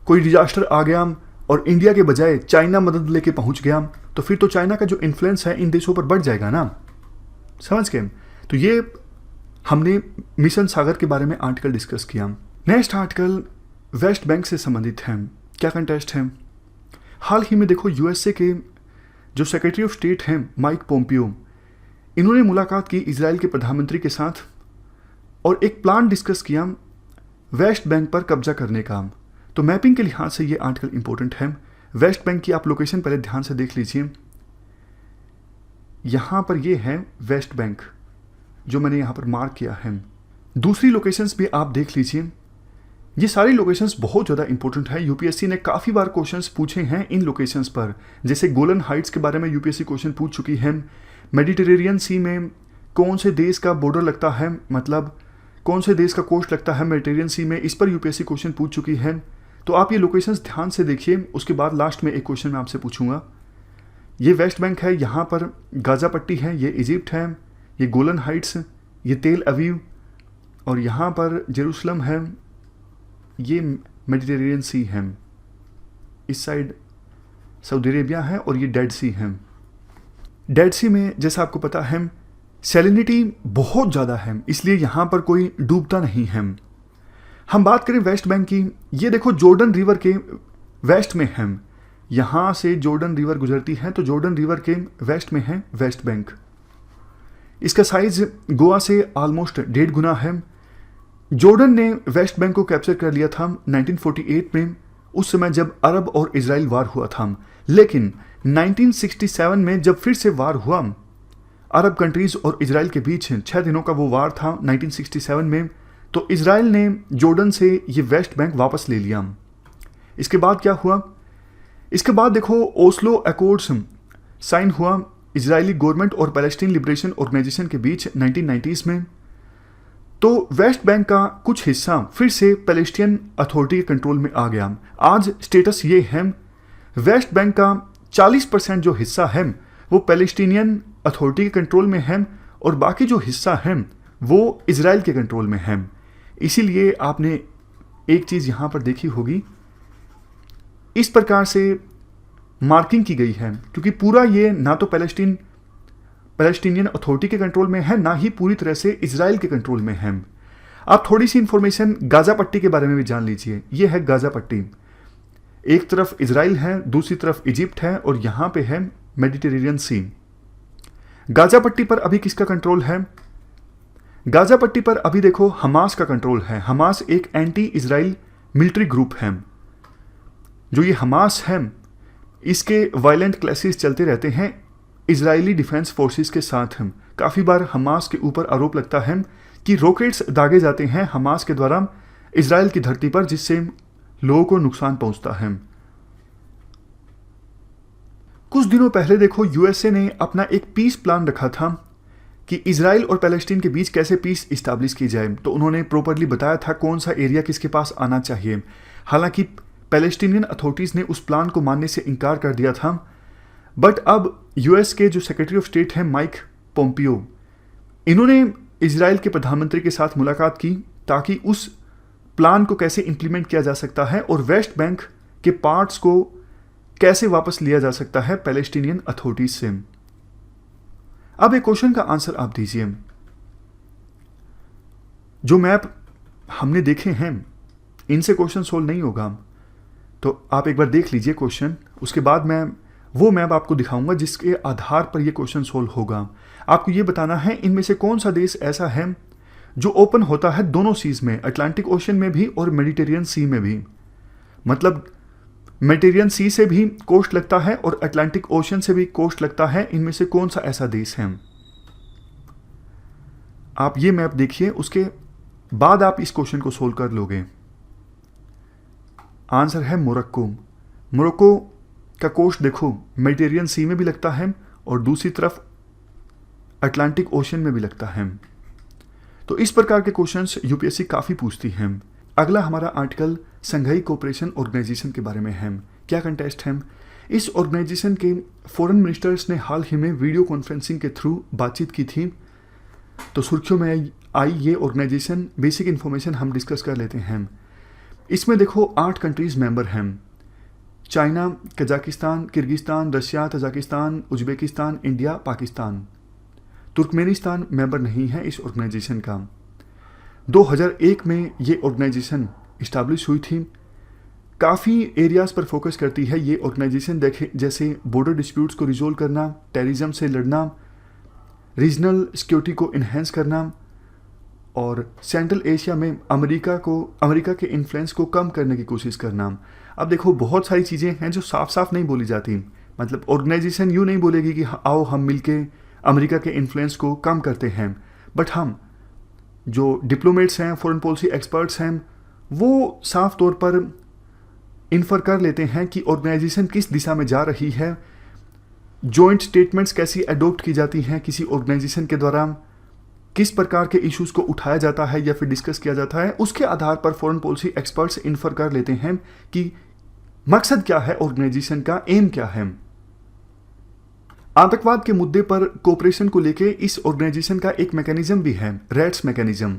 कोई डिजास्टर आ गया और इंडिया के बजाय चाइना मदद लेके पहुंच गया, तो फिर तो चाइना का जो इन्फ्लुएंस है इन देशों पर बढ़ जाएगा ना, समझ गए? तो ये हमने मिशन सागर के बारे में आर्टिकल डिस्कस किया। नेक्स्ट आर्टिकल वेस्ट बैंक से संबंधित है। क्या कंटेस्ट है? हाल ही में देखो यूएसए के जो सेक्रेटरी ऑफ स्टेट हैं माइक पोम्पियो, इन्होंने मुलाकात की इजराइल के प्रधानमंत्री के साथ और एक प्लान डिस्कस किया वेस्ट बैंक पर कब्जा करने का। तो मैपिंग के लिहाज से ये आर्टिकल इंपॉर्टेंट है। वेस्ट बैंक की आप लोकेशन पहले ध्यान से देख लीजिए। यहाँ पर ये है वेस्ट बैंक जो मैंने यहाँ पर मार्क किया है। दूसरी लोकेशंस भी आप देख लीजिए। ये सारी लोकेशंस बहुत ज़्यादा इंपॉर्टेंट है। यूपीएससी ने काफ़ी बार क्वेश्चंस पूछे हैं इन लोकेशंस पर, जैसे गोलन हाइट्स के बारे में यूपीएससी क्वेश्चन पूछ चुकी है। मेडिटेरेनियन सी में कौन से देश का बॉर्डर लगता है, मतलब कौन से देश का कोस्ट लगता है मेडिटेरेनियन सी में, इस पर यूपीएससी क्वेश्चन पूछ चुकी है। तो आप ये लोकेशंस ध्यान से देखिए। उसके बाद लास्ट में एक क्वेश्चन मैं आपसे पूछूंगा। ये वेस्ट बैंक है, यहाँ पर गाज़ा पट्टी है, ये इजिप्ट है, ये गोलन हाइट्स, ये तेल अवीव, और यहाँ पर जेरूसलम है, ये मेडिटेरेनियन सी है, इस साइड सऊदी अरेबिया है, और ये डेड सी है। डेड सी में जैसा आपको पता है सैलिनिटी बहुत ज़्यादा है, इसलिए यहाँ पर कोई डूबता नहीं है। हम बात करें वेस्ट बैंक की, ये देखो जॉर्डन रिवर के वेस्ट में है, यहाँ से जॉर्डन रिवर गुजरती है, तो जॉर्डन रिवर के वेस्ट में है वेस्ट बैंक। इसका साइज गोवा से ऑलमोस्ट 1.5 गुना है। जॉर्डन ने वेस्ट बैंक को कैप्चर कर लिया था 1948 में, उस समय जब अरब और इजराइल वार हुआ था। लेकिन 1967 में जब फिर से वार हुआ अरब कंट्रीज और इजराइल के बीच 6 दिनों का वो वार था 1967 में, तो इजराइल ने जॉर्डन से ये वेस्ट बैंक वापस ले लिया। इसके बाद क्या हुआ? इसके बाद देखो ओस्लो अकॉर्ड्स साइन हुआ इजरायली गवर्नमेंट और पैलेस्टीन लिबरेशन ऑर्गेनाइजेशन के बीच 1990s में। तो वेस्ट बैंक का कुछ हिस्सा फिर से पैलेस्टीन अथॉरिटी के कंट्रोल में आ गया। आज स्टेटस ये है, वेस्ट बैंक का 40% जो हिस्सा है वो पैलेस्टीनियन अथॉरिटी के कंट्रोल में है और बाकी जो हिस्सा है वो इजराइल के कंट्रोल में है। इसीलिए आपने एक चीज़ यहाँ पर देखी होगी, इस प्रकार से मार्किंग की गई है क्योंकि पूरा ये ना तो पैलेस्टीनियन अथॉरिटी के कंट्रोल में है, ना ही पूरी तरह से इजराइल के कंट्रोल में है। आप थोड़ी सी इंफॉर्मेशन गाजा पट्टी के बारे में भी जान लीजिए। ये है गाजा पट्टी, एक तरफ इजराइल है, दूसरी तरफ इजिप्ट है और यहाँ पे है मेडिटेरेनियन सी। गाजा पट्टी पर अभी किसका कंट्रोल है? गाजा पट्टी पर अभी देखो हमास का कंट्रोल है। हमास एक एंटी इजराइल मिलिट्री ग्रुप है। जो ये हमास है इसके वायलेंट क्लैशेस चलते रहते हैं इजरायली डिफेंस फोर्सेस के साथ। काफ़ी बार हमास के ऊपर आरोप लगता है कि रॉकेट्स दागे जाते हैं हमास के द्वारा इजराइल की धरती पर, जिससे लोगों को नुकसान पहुंचता है। कुछ दिनों पहले देखो यूएसए ने अपना एक पीस प्लान रखा था कि इजराइल और पैलेस्टीन के बीच कैसे पीस इस्टेब्लिश की जाए। तो उन्होंने प्रॉपरली बताया था कौन सा एरिया किसके पास आना चाहिए। हालांकि पैलेस्टीनियन अथॉरिटीज़ ने उस प्लान को मानने से इनकार कर दिया था, बट अब यूएस के जो सेक्रेटरी ऑफ स्टेट हैं माइक पोम्पियो, इन्होंने इजराइल के प्रधानमंत्री के साथ मुलाकात की ताकि उस प्लान को कैसे इंप्लीमेंट किया जा सकता है और वेस्ट बैंक के पार्ट्स को कैसे वापस लिया जा सकता है पैलेस्टीनियन अथॉरिटीज से। अब एक क्वेश्चन का आंसर आप दीजिए। जो मैप हमने देखे हैं इनसे क्वेश्चन सोल्व नहीं होगा, तो आप एक बार देख लीजिए क्वेश्चन, उसके बाद मैं वो मैप आपको दिखाऊंगा जिसके आधार पर ये क्वेश्चन सोल्व होगा। आपको ये बताना है इनमें से कौन सा देश ऐसा है जो ओपन होता है दोनों सीज में, अटलांटिक ओशन में भी और मेडिटेरियन सी में भी। मतलब मेडिटेरियन सी से भी कोस्ट लगता है और अटलांटिक ओशन से भी कोस्ट लगता है। इनमें से कौन सा ऐसा देश है? आप ये मैप देखिए, उसके बाद आप इस क्वेश्चन को सोल्व कर लोगे। आंसर है मोरक्को। मोरक्को का कोस्ट देखो मेडिटेरियन सी में भी लगता है और दूसरी तरफ अटलांटिक ओशन में भी लगता है। तो इस प्रकार के क्वेश्चंस यूपीएससी काफ़ी पूछती हैं। अगला हमारा आर्टिकल संघाई कोऑपरेशन ऑर्गेनाइजेशन के बारे में है। क्या कंटेस्ट है? इस ऑर्गेनाइजेशन के फॉरेन मिनिस्टर्स ने हाल ही में वीडियो कॉन्फ्रेंसिंग के थ्रू बातचीत की थी। तो सुर्खियों में आई ये ऑर्गेनाइजेशन। बेसिक इन्फॉर्मेशन हम डिस्कस कर लेते हैं। इसमें देखो 8 कंट्रीज़ मेंबर हैं, China, Kazakhstan, Kyrgyzstan, Russia, Tajikistan, Uzbekistan, India, Pakistan. Turkmenistan member नहीं है इस ऑर्गेनाइजेशन का। 2001 में ये ऑर्गेनाइजेशन इस्टेब्लिश हुई थी। काफ़ी एरियाज़ पर फोकस करती है ये ऑर्गेनाइजेशन, देखे जैसे बॉर्डर डिस्प्यूट्स को रिजोल्व करना, टेररिज्म से लड़ना, रीजनल सिक्योरिटी को इन्हेंस करना और सेंट्रल एशिया में अमेरिका के इन्फ्लुएंस को कम करने की कोशिश करना। अब देखो बहुत सारी चीज़ें हैं जो साफ साफ नहीं बोली जाती। मतलब ऑर्गेनाइजेशन यूँ नहीं बोलेगी कि आओ हम मिलके अमेरिका के इन्फ्लुएंस को कम करते हैं, बट हम जो डिप्लोमेट्स हैं, फॉरेन पॉलिसी एक्सपर्ट्स हैं, वो साफ तौर पर इन्फर कर लेते हैं कि ऑर्गेनाइजेशन किस दिशा में जा रही है, जॉइंट स्टेटमेंट्स कैसी अडोप्ट की जाती हैं किसी ऑर्गेनाइजेशन के द्वारा, किस प्रकार के इश्यूज़ को उठाया जाता है या फिर डिस्कस किया जाता है। उसके आधार पर फॉरेन पॉलिसी एक्सपर्ट्स इन्फर कर लेते हैं कि मकसद क्या है ऑर्गेनाइजेशन का, एम क्या है। आतंकवाद के मुद्दे पर कोऑपरेशन को लेके इस ऑर्गेनाइजेशन का एक मैकेनिज्म भी है, रेट्स मैकेनिज्म।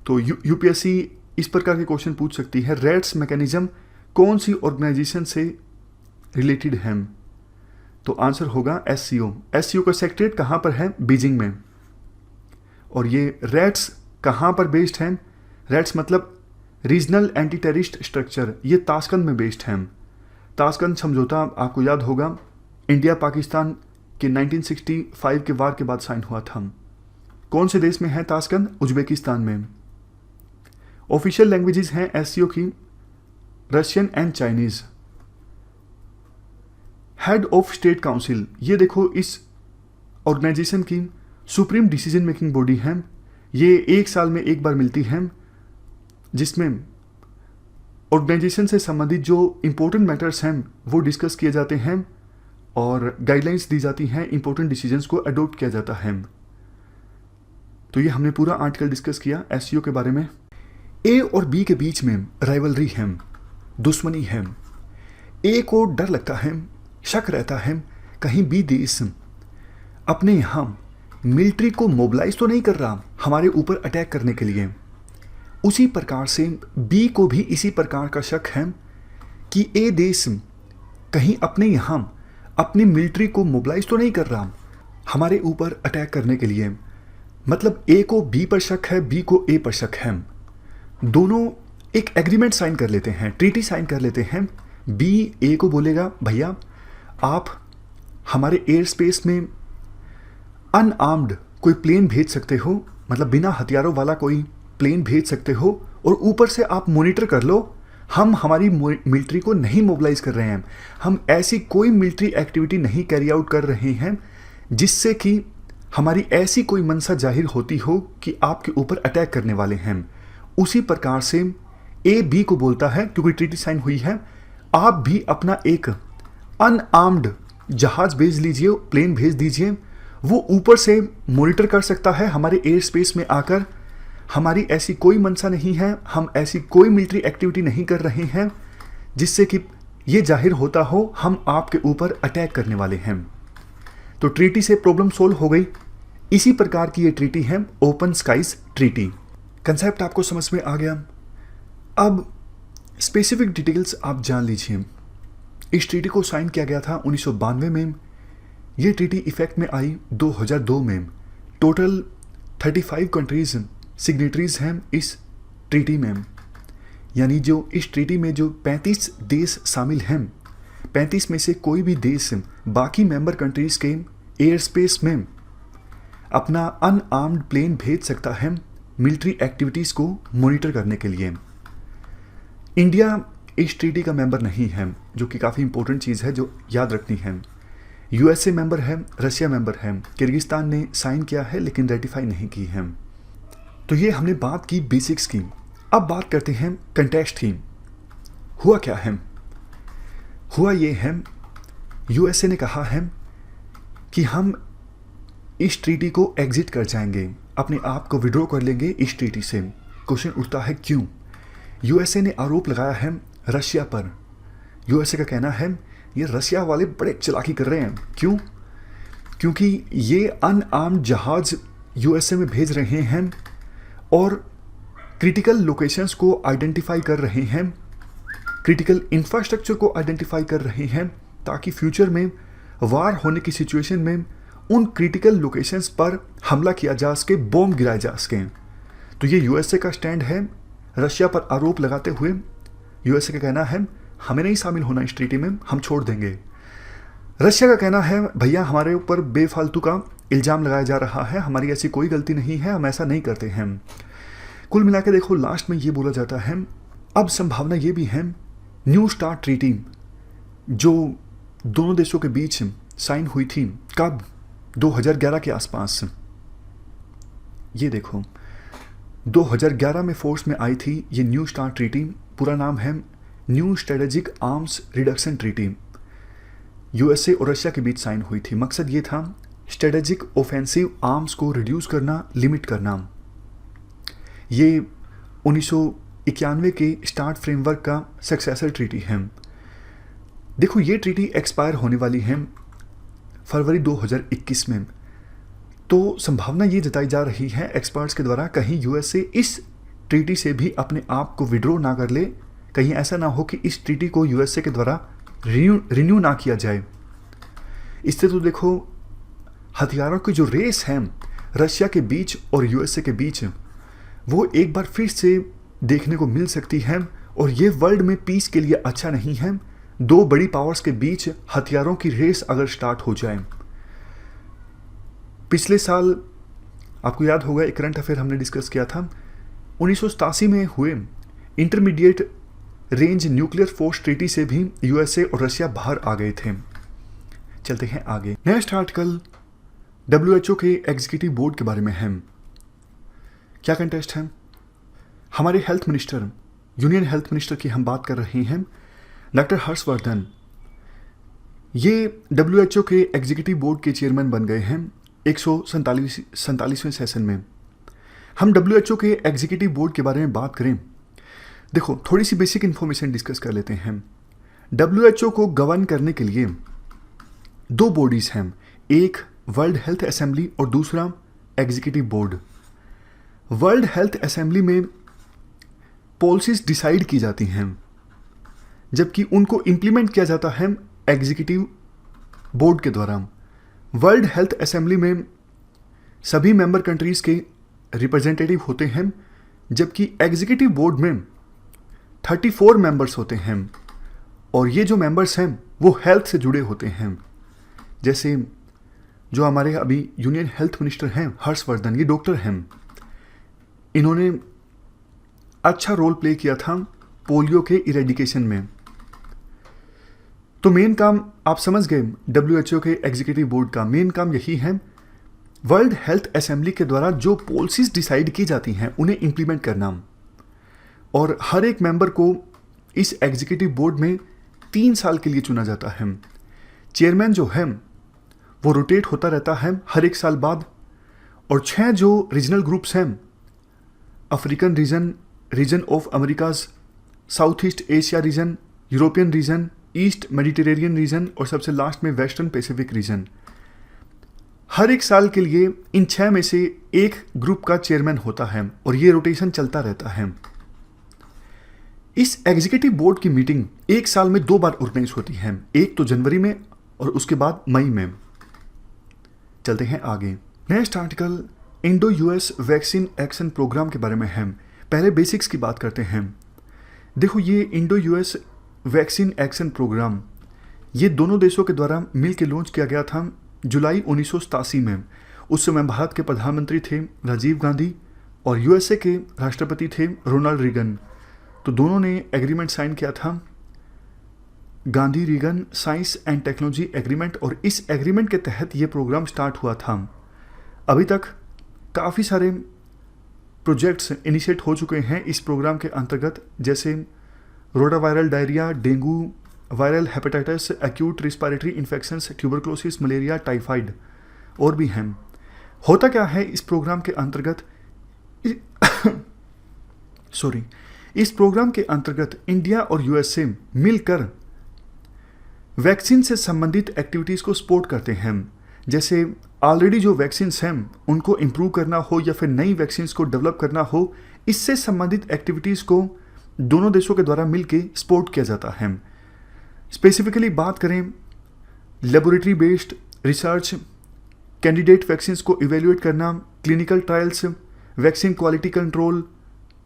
तो यूपीएससी इस प्रकार के क्वेश्चन पूछ सकती है, रेट्स मैकेनिज्म कौन सी ऑर्गेनाइजेशन से रिलेटेड है? तो आंसर होगा एससीओ। एससीओ का सेक्रेटरीट कहाँ पर है? बीजिंग में। और ये रेट्स कहाँ पर बेस्ड हैं? रेट्स मतलब रीजनल एंटी टेररिस्ट स्ट्रक्चर, ये ताशकंद में बेस्ड हैं। ताशकंद समझौता आपको याद होगा, इंडिया पाकिस्तान के 1965 के वार के बाद साइन हुआ था। कौन से देश में है ताशकंद? उज्बेकिस्तान में। ऑफिशियल लैंग्वेजेस हैं एससीओ की Russian and Chinese. Head of state council, ये देखो इस ऑर्गेनाइजेशन की सुप्रीम डिसीजन मेकिंग बॉडी है। ये 1 साल में एक बार मिलती हैं, जिसमें ऑर्गेनाइजेशन से संबंधित जो इम्पोर्टेंट मैटर्स हैं वो डिस्कस किए जाते हैं और गाइडलाइंस दी जाती हैं, इम्पोर्टेंट डिसीजंस को अडोप्ट किया जाता है। तो ये हमने पूरा आर्टिकल डिस्कस किया एससीओ के बारे में। ए और बी के बीच में राइवलरी है, दुश्मनी है। ए को डर लगता है, शक रहता है कहीं बी देश अपने यहाँ मिलिट्री को मोबिलाइज तो नहीं कर रहा हमारे ऊपर अटैक करने के लिए। उसी प्रकार से बी को भी इसी प्रकार का शक है कि ए देश कहीं अपने यहाँ अपनी मिलिट्री को मोबिलाइज तो नहीं कर रहा हमारे ऊपर अटैक करने के लिए। मतलब ए को बी पर शक है, बी को ए पर शक है। दोनों एक एग्रीमेंट साइन कर लेते हैं, ट्रीटी साइन कर लेते हैं। बी ए को बोलेगा भैया आप हमारे एयर स्पेस में अनआर्म्ड कोई प्लेन भेज सकते हो, मतलब बिना हथियारों वाला कोई प्लेन भेज सकते हो और ऊपर से आप मॉनिटर कर लो, हम हमारी मिलिट्री को नहीं मोबिलाइज कर रहे हैं, हम ऐसी कोई मिलिट्री एक्टिविटी नहीं कैरी आउट कर रहे हैं जिससे कि हमारी ऐसी कोई मंशा जाहिर होती हो कि आपके ऊपर अटैक करने वाले हैं। उसी प्रकार से ए बी को बोलता है, क्योंकि ट्रीटी साइन हुई है, आप भी अपना एक अनआर्म्ड जहाज भेज लीजिए, प्लेन भेज दीजिए, वो ऊपर से मॉनिटर कर सकता है हमारे एयर स्पेस में आकर। हमारी ऐसी कोई मंशा नहीं है, हम ऐसी कोई मिलिट्री एक्टिविटी नहीं कर रहे हैं जिससे कि ये जाहिर होता हो हम आपके ऊपर अटैक करने वाले हैं। तो ट्रीटी से प्रॉब्लम सोल्व हो गई। इसी प्रकार की ये ट्रीटी है ओपन स्काइज ट्रीटी। कंसेप्ट आपको समझ में आ गया। अब स्पेसिफिक डिटेल्स आप जान लीजिए। इस ट्रीटी को साइन किया गया था 1992 में। ये ट्रीटी इफेक्ट में आई 2002 में। टोटल 35 कंट्रीज सिग्नेटरीज हैं इस ट्रीटी में, यानी जो इस ट्रीटी में जो 35 देश शामिल हैं, 35 में से कोई भी देश बाकी मेंबर कंट्रीज के एयर स्पेस में अपना अनआर्म्ड प्लेन भेज सकता है मिलिट्री एक्टिविटीज़ को मॉनिटर करने के लिए। इंडिया इस ट्रीटी का मेंबर नहीं है, जो कि काफ़ी इंपॉर्टेंट चीज़ है जो याद रखनी है। यूएसए मेंबर है, रशिया मेंबर है, किर्गिस्तान ने साइन किया है लेकिन रेटिफाई नहीं की है। तो ये हमने बात की बेसिक्स की। अब बात करते हैं कंटेक्स्ट की। हुआ क्या है? हुआ ये है, यूएसए ने कहा है कि हम इस ट्रीटी को एग्जिट कर जाएंगे, अपने आप को विड्रॉ कर लेंगे इस ट्रीटी से। क्वेश्चन उठता है क्यों? यूएसए ने आरोप लगाया है रशिया पर। यूएसए का कहना है ये रशिया वाले बड़े चालाकी कर रहे हैं। क्यों? क्योंकि ये अनआर्म्ड जहाज यूएसए में भेज रहे हैं और क्रिटिकल लोकेशंस को आइडेंटिफाई कर रहे हैं, क्रिटिकल इंफ्रास्ट्रक्चर को आइडेंटिफाई कर रहे हैं, ताकि फ्यूचर में वार होने की सिचुएशन में उन क्रिटिकल लोकेशंस पर हमला किया जा सके, बॉम्ब गिराए जा सकें। तो ये यूएसए का स्टैंड है। रशिया पर आरोप लगाते हुए यूएसए का कहना है हमें नहीं शामिल होना इस ट्रीटी में, हम छोड़ देंगे। रशिया का कहना है भैया हमारे ऊपर बेफालतू का इल्ज़ाम लगाया जा रहा है, हमारी ऐसी कोई गलती नहीं है, हम ऐसा नहीं करते हैं। कुल मिला के देखो, लास्ट में ये बोला जाता है अब संभावना ये भी है न्यू स्टार्ट ट्रीटी जो दोनों देशों के बीच साइन हुई थी, कब? 2011 के आसपास। ये देखो 2011 में फोर्स में आई थी ये न्यू स्टार्ट ट्रीटी। पूरा नाम है new strategic arms reduction treaty. USA और रशिया के बीच साइन हुई थी। मकसद ये था स्ट्रेटेजिक ऑफेंसिव आर्म्स को रिड्यूस करना, लिमिट करना। ये 1991 के स्टार्ट फ्रेमवर्क का सक्सेसर ट्रीटी है। देखो ये ट्रीटी एक्सपायर होने वाली है फरवरी 2021 में। तो संभावना ये जताई जा रही है एक्सपर्ट्स के द्वारा कहीं यूएसए इस ट्रीटी से भी अपने आप को विड्रॉ ना कर ले, कहीं ऐसा ना हो कि इस ट्रीटी को यूएसए के द्वारा रिन्यू ना किया जाए। इससे तो देखो हथियारों की जो रेस है रशिया के बीच और यूएसए के बीच, वो एक बार फिर से देखने को मिल सकती है और ये वर्ल्ड में पीस के लिए अच्छा नहीं है। दो बड़ी पावर्स के बीच हथियारों की रेस अगर स्टार्ट हो जाए। पिछले साल आपको याद होगा एक करंट अफेयर हमने डिस्कस किया था, 1987 में हुए intermediate range nuclear force treaty से भी यूएसए और रशिया बाहर आ गए थे। चलते हैं आगे। नेक्स्ट आर्टिकल WHO के एग्जीक्यूटिव बोर्ड के बारे में है। क्या कंटेस्ट है? हमारे health minister, union health minister की हम बात कर रहे हैं, डॉक्टर हर्षवर्धन। ये WHO के एग्जीक्यूटिव बोर्ड के चेयरमैन बन गए हैं 147वें सेशन में। हम WHO के एग्जीक्यूटिव बोर्ड के बारे में बात करें, देखो थोड़ी सी बेसिक इन्फॉर्मेशन डिस्कस कर लेते हैं। WHO को गवर्न करने के लिए दो बॉडीज हैं, एक वर्ल्ड हेल्थ असेंबली और दूसरा executive board. World health assembly में पॉलिसीज डिसाइड की जाती हैं, जबकि उनको इम्प्लीमेंट किया जाता है एग्जीक्यूटिव बोर्ड के द्वारा। वर्ल्ड हेल्थ असेंबली में सभी मेंबर कंट्रीज के रिप्रेजेंटेटिव होते हैं, जबकि एग्जीक्यूटिव बोर्ड में 34 मेंबर्स होते हैं, और ये जो मेंबर्स हैं वो हेल्थ से जुड़े होते हैं। जैसे जो हमारे अभी यूनियन हेल्थ मिनिस्टर हैं हर्षवर्धन, ये डॉक्टर हैं, इन्होंने अच्छा रोल प्ले किया था पोलियो के इरेडिकेशन में। तो मेन काम आप समझ गए, WHO के एग्जीक्यूटिव बोर्ड का मेन काम यही है, वर्ल्ड हेल्थ असेंबली के द्वारा जो पॉलिसीज डिसाइड की जाती हैं उन्हें इंप्लीमेंट करना। और हर एक मेंबर को इस एग्जीक्यूटिव बोर्ड में 3 साल के लिए चुना जाता है। चेयरमैन जो है वो रोटेट होता रहता है हर एक साल बाद, और 6 जो रीजनल ग्रुप्स हैं, African region, region of Americas, South East Asia region, European region, East Mediterranean region और सबसे लास्ट में वेस्टर्न पैसिफिक रीजन, हर एक साल के लिए इन 6 में से एक ग्रुप का चेयरमैन होता है और ये रोटेशन चलता रहता है। इस एग्जीक्यूटिव बोर्ड की मीटिंग एक साल में 2 बार ऑर्गेनाइज होती है, एक तो जनवरी में और उसके बाद मई में। चलते हैं आगे। Next article Indo US vaccine action programme के बारे में है। पहले बेसिक्स की बात करते हैं। देखो ये Indo US vaccine action programme ये दोनों देशों के द्वारा मिलकर लॉन्च किया गया था जुलाई 1987 में। उस समय भारत के प्रधानमंत्री थे राजीव गांधी और USA के राष्ट्रपति थे रोनाल्ड रीगन। तो दोनों ने एग्रीमेंट साइन किया था, Gandhi Reagan science and technology agreement, और इस एग्रीमेंट के तहत ये प्रोग्राम स्टार्ट हुआ था। अभी तक काफ़ी सारे प्रोजेक्ट्स इनिशिएट हो चुके हैं इस प्रोग्राम के अंतर्गत, जैसे rotaviral diarrhoea, dengue, viral hepatitis, acute respiratory infections, tuberculosis, malaria, typhoid और भी हैं। होता क्या है इस प्रोग्राम के अंतर्गत इस प्रोग्राम के अंतर्गत इंडिया और USA मिलकर वैक्सीन से संबंधित एक्टिविटीज़ को सपोर्ट करते हैं। जैसे ऑलरेडी जो वैक्सीन्स हैं उनको इम्प्रूव करना हो या फिर नई वैक्सीन्स को डेवलप करना हो, इससे संबंधित एक्टिविटीज़ को दोनों देशों के द्वारा मिलकर सपोर्ट किया जाता है। स्पेसिफिकली बात करें laboratory based research, candidate vaccines को इवेल्युएट करना, clinical trials, vaccine quality control,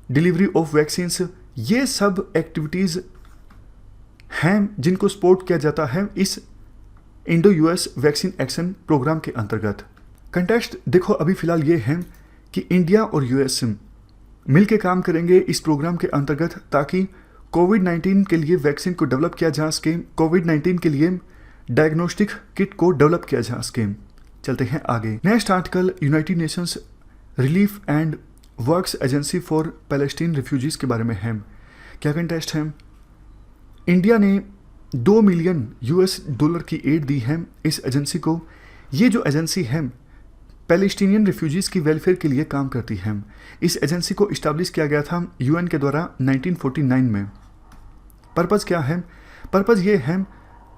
delivery of vaccines, ये सब एक्टिविटीज़ हैं जिनको सपोर्ट किया जाता है इस Indo US vaccine action programme के अंतर्गत। कंटेक्स्ट देखो अभी फिलहाल ये है कि इंडिया और US मिलकर काम करेंगे इस प्रोग्राम के अंतर्गत ताकि कोविड-19 के लिए वैक्सीन को डेवलप किया जा सके, कोविड-19 के लिए डायग्नोस्टिक किट को डेवलप किया जा सके। चलते हैं आगे। Next article United Nations relief and works agency for Palestine refugees के बारे में है। क्या कंटेस्ट है? इंडिया ने $2 मिलियन की एड दी है इस एजेंसी को। ये जो एजेंसी है पैलेस्टीनियन रिफ्यूजीज़ की वेलफेयर के लिए काम करती है। इस एजेंसी को इस्टेब्लिश किया गया था UN के द्वारा 1949 में। पर्पज़ क्या है? पर्पज़ ये है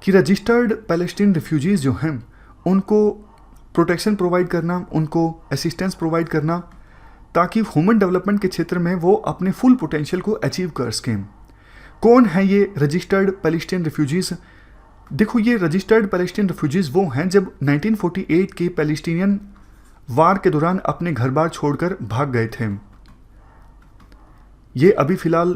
कि रजिस्टर्ड पैलेस्टीन रिफ्यूजीज़ जो हैं उनको प्रोटेक्शन प्रोवाइड करना, उनको असिस्टेंस प्रोवाइड करना, ताकि ह्यूमन डेवलपमेंट के क्षेत्र में वो अपने फुल पोटेंशियल को अचीव कर सकें। कौन है ये रजिस्टर्ड पैलेस्टीन रिफ्यूजीज़? देखो ये रजिस्टर्ड पैलेस्टीन रिफ्यूजीज़ वो हैं जब 1948 के पैलेस्टीनियन वार के दौरान अपने घर बार छोड़कर भाग गए थे। ये अभी फ़िलहाल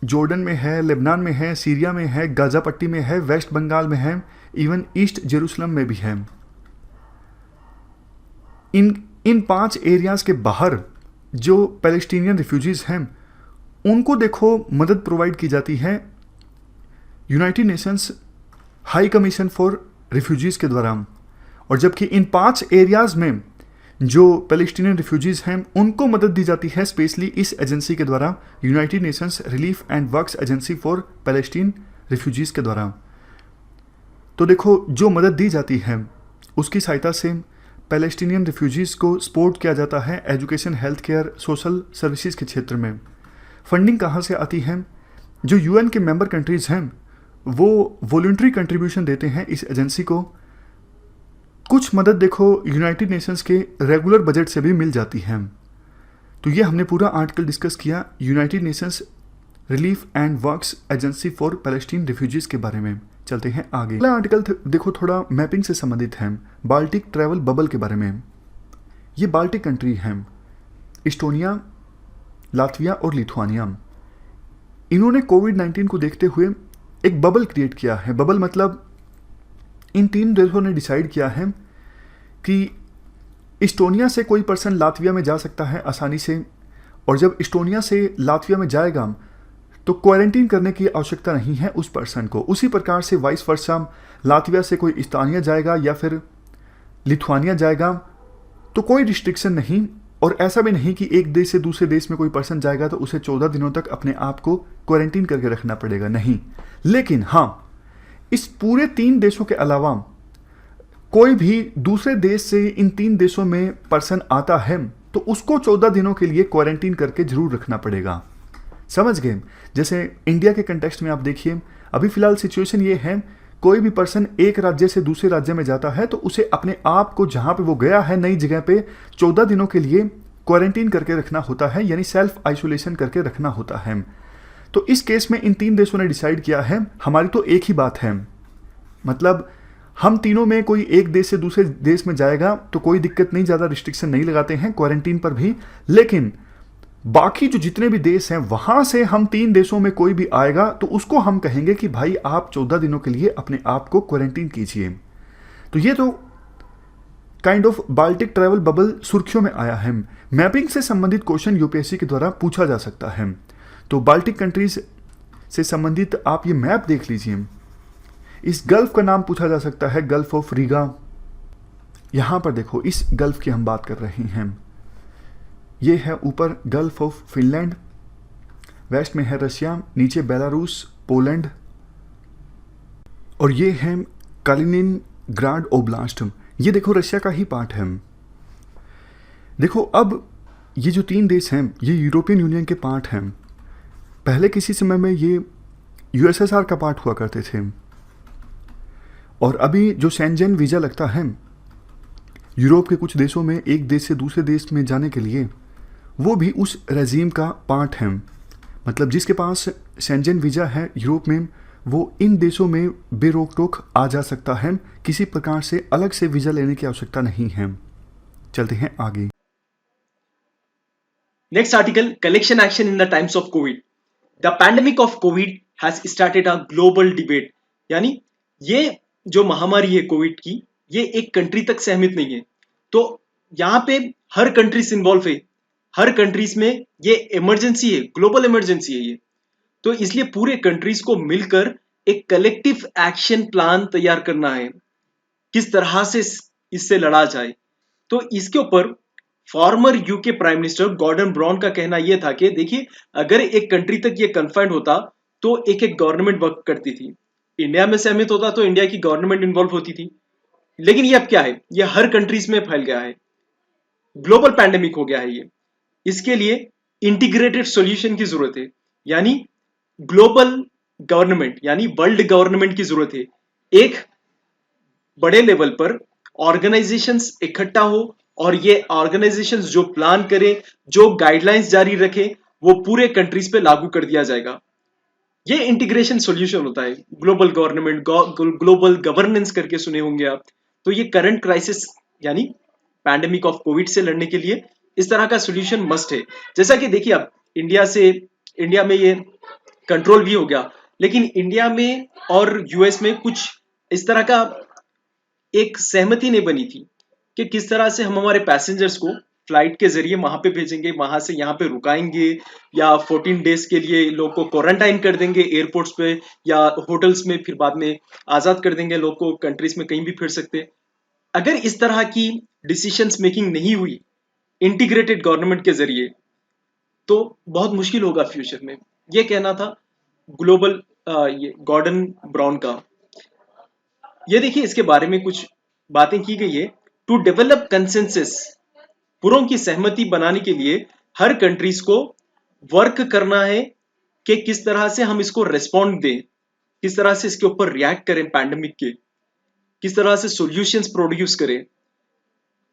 जॉर्डन में है, लेबनान में है, सीरिया में है, गाज़ा पट्टी में है, वेस्ट बंगाल में है, इवन ईस्ट जेरूसलम में भी है। इन 5 एरियाज़ के बाहर जो पैलेस्टीनियन रिफ्यूजीज़ हैं उनको देखो मदद प्रोवाइड की जाती है United Nations high commission for refugees के द्वारा। और जबकि इन 5 एरियाज़ में जो पैलेस्टीनियन रिफ्यूजीज़ हैं उनको मदद दी जाती है स्पेशली इस एजेंसी के द्वारा, United Nations relief and works agency for Palestine refugees के द्वारा। तो देखो, जो मदद दी जाती है उसकी सहायता से पैलेस्टीनियन रिफ्यूजीज़ को सपोर्ट किया जाता है education, health care, social services के क्षेत्र में। फंडिंग कहाँ से आती है? जो यूएन के मेंबर कंट्रीज़ हैं वो वॉलंटरी कंट्रीब्यूशन देते हैं इस एजेंसी को। कुछ मदद देखो यूनाइटेड नेशंस के रेगुलर बजट से भी मिल जाती है। तो ये हमने पूरा आर्टिकल डिस्कस किया United Nations relief and works agency for Palestine refugees के बारे में। चलते हैं आगे। अगला आर्टिकल देखो थोड़ा मैपिंग से संबंधित है, बाल्टिक ट्रैवल बबल के बारे में। ये बाल्टिक कंट्री हैं, इस्टोनिया, लातविया और लिथुआनिया। इन्होंने कोविड-19 को देखते हुए एक बबल क्रिएट किया है। बबल मतलब इन तीन देशों ने डिसाइड किया है कि इस्टोनिया से कोई पर्सन लातविया में जा सकता है आसानी से, और जब इस्टोनिया से लातविया में जाएगा तो क्वारंटीन करने की आवश्यकता नहीं है उस पर्सन को। उसी प्रकार से वाइस वर्सा, लातविया से कोई इस्टोनिया जाएगा या फिर लिथुआनिया जाएगा तो कोई रिस्ट्रिक्शन नहीं, और ऐसा भी नहीं कि एक देश से दूसरे देश में कोई पर्सन जाएगा तो उसे 14 दिनों तक अपने आप को क्वारंटीन करके रखना पड़ेगा, नहीं। लेकिन हाँ, इस पूरे तीन देशों के अलावा कोई भी दूसरे देश से इन तीन देशों में पर्सन आता है तो उसको 14 दिनों के लिए क्वारंटीन करके जरूर रखना पड़ेगा। समझ गए? जैसे इंडिया के कंटेक्स्ट में आप देखिए, अभी फिलहाल सिचुएशन ये है, कोई भी पर्सन एक राज्य से दूसरे राज्य में जाता है तो उसे अपने आप को जहां पे वो गया है नई जगह पे 14 दिनों के लिए क्वारंटीन करके रखना होता है, यानी सेल्फ आइसोलेशन करके रखना होता है। तो इस केस में इन तीन देशों ने डिसाइड किया है, हमारी तो एक ही बात है, मतलब हम तीनों में कोई एक देश से दूसरे देश में जाएगा तो कोई दिक्कत नहीं, ज़्यादा रिस्ट्रिक्शन नहीं लगाते हैं क्वारंटीन पर भी। लेकिन बाकी जो जितने भी देश हैं वहां से हम तीन देशों में कोई भी आएगा तो उसको हम कहेंगे कि भाई आप 14 दिनों के लिए अपने आप को क्वारंटीन कीजिए। तो ये तो kind of Baltic travel bubble सुर्खियों में आया है। मैपिंग से संबंधित क्वेश्चन यूपीएससी के द्वारा पूछा जा सकता है। तो बाल्टिक कंट्रीज से संबंधित आप ये मैप देख लीजिए। इस गल्फ का नाम पूछा जा सकता है, गल्फ ऑफ रीगा। यहां पर देखो, इस गल्फ की हम बात कर रहे हैं। ये है ऊपर गल्फ ऑफ फिनलैंड, वेस्ट में है रशिया, नीचे बेलारूस, पोलैंड, और ये है कालिनिनग्राड ओब्लास्ट। ये देखो रशिया का ही पार्ट है। देखो अब ये जो तीन देश हैं ये यूरोपियन यूनियन के पार्ट हैं। पहले किसी समय में ये यूएसएसआर का पार्ट हुआ करते थे, और अभी जो शेंजन वीज़ा लगता है यूरोप के कुछ देशों में एक देश से दूसरे देश में जाने के लिए, वो भी उस रेजीम का पार्ट है। मतलब जिसके पास शेंजन वीज़ा है यूरोप में, वो इन देशों में बेरोक टोक आ जा सकता है, किसी प्रकार से अलग से वीज़ा लेने की आवश्यकता नहीं है। चलते हैं आगे। Next article, collection action in the times of COVID. The pandemic of COVID has started a global debate. यानी ये जो महामारी है कोविड की, ये एक कंट्री तक सीमित नहीं है। तो यहाँ पे हर कंट्रीज इन्वॉल्व है, हर कंट्रीज में ये इमरजेंसी है, ग्लोबल इमरजेंसी है ये। तो इसलिए पूरे कंट्रीज को मिलकर एक कलेक्टिव एक्शन प्लान तैयार करना है, किस तरह से इससे लड़ा जाए। तो इसके ऊपर former UK prime minister Gordon Brown का कहना यह था कि देखिए, अगर एक कंट्री तक ये कन्फाइंड होता तो एक एक गवर्नमेंट वर्क करती थी। इंडिया में सहमत होता तो इंडिया की गवर्नमेंट इन्वॉल्व होती थी, लेकिन ये अब क्या है, ये हर कंट्रीज में फैल गया है, ग्लोबल पैंडेमिक हो गया है ये। इसके लिए इंटीग्रेटेड सॉल्यूशन की जरूरत है, यानी ग्लोबल गवर्नमेंट यानी वर्ल्ड गवर्नमेंट की जरूरत है। एक बड़े लेवल पर ऑर्गेनाइजेशंस इकट्ठा हो और ये ऑर्गेनाइजेशंस जो प्लान करें, जो गाइडलाइंस जारी रखें, वो पूरे कंट्रीज पे लागू कर दिया जाएगा। ये इंटीग्रेशन सॉल्यूशन होता है। ग्लोबल गवर्नमेंट, ग्लोबल गवर्नेंस करके सुने होंगे आप। तो ये करंट क्राइसिस यानी पैंडेमिक ऑफ कोविड से लड़ने के लिए इस तरह का सॉल्यूशन मस्ट है। जैसा कि देखिए, अब इंडिया में ये कंट्रोल भी हो गया, लेकिन इंडिया में और यूएस में कुछ इस तरह का एक सहमति नहीं बनी थी कि किस तरह से हम हमारे पैसेंजर्स को फ्लाइट के जरिए वहां पे भेजेंगे, वहां से यहाँ पे रुकाएंगे, या 14 डेज के लिए लोग को क्वारंटाइन कर देंगे एयरपोर्ट्स पे या होटल्स में, फिर बाद में आजाद कर देंगे लोग को, कंट्रीज में कहीं भी फिर सकते। अगर इस तरह की डिसीजंस मेकिंग नहीं हुई इंटीग्रेटेड गवर्नमेंट के जरिए तो बहुत मुश्किल होगा फ्यूचर में। ये कहना था ग्लोबल ये गॉर्डन ब्राउन का। ये देखिए इसके बारे में कुछ बातें की गई है। टू डेवलप कंसेंसस, पुरों की सहमति बनाने के लिए हर कंट्रीज को वर्क करना है कि किस तरह से हम इसको रिस्पॉन्ड दें, किस तरह से इसके ऊपर रिएक्ट करें पैंडेमिक के, किस तरह से सॉल्यूशंस प्रोड्यूस करें।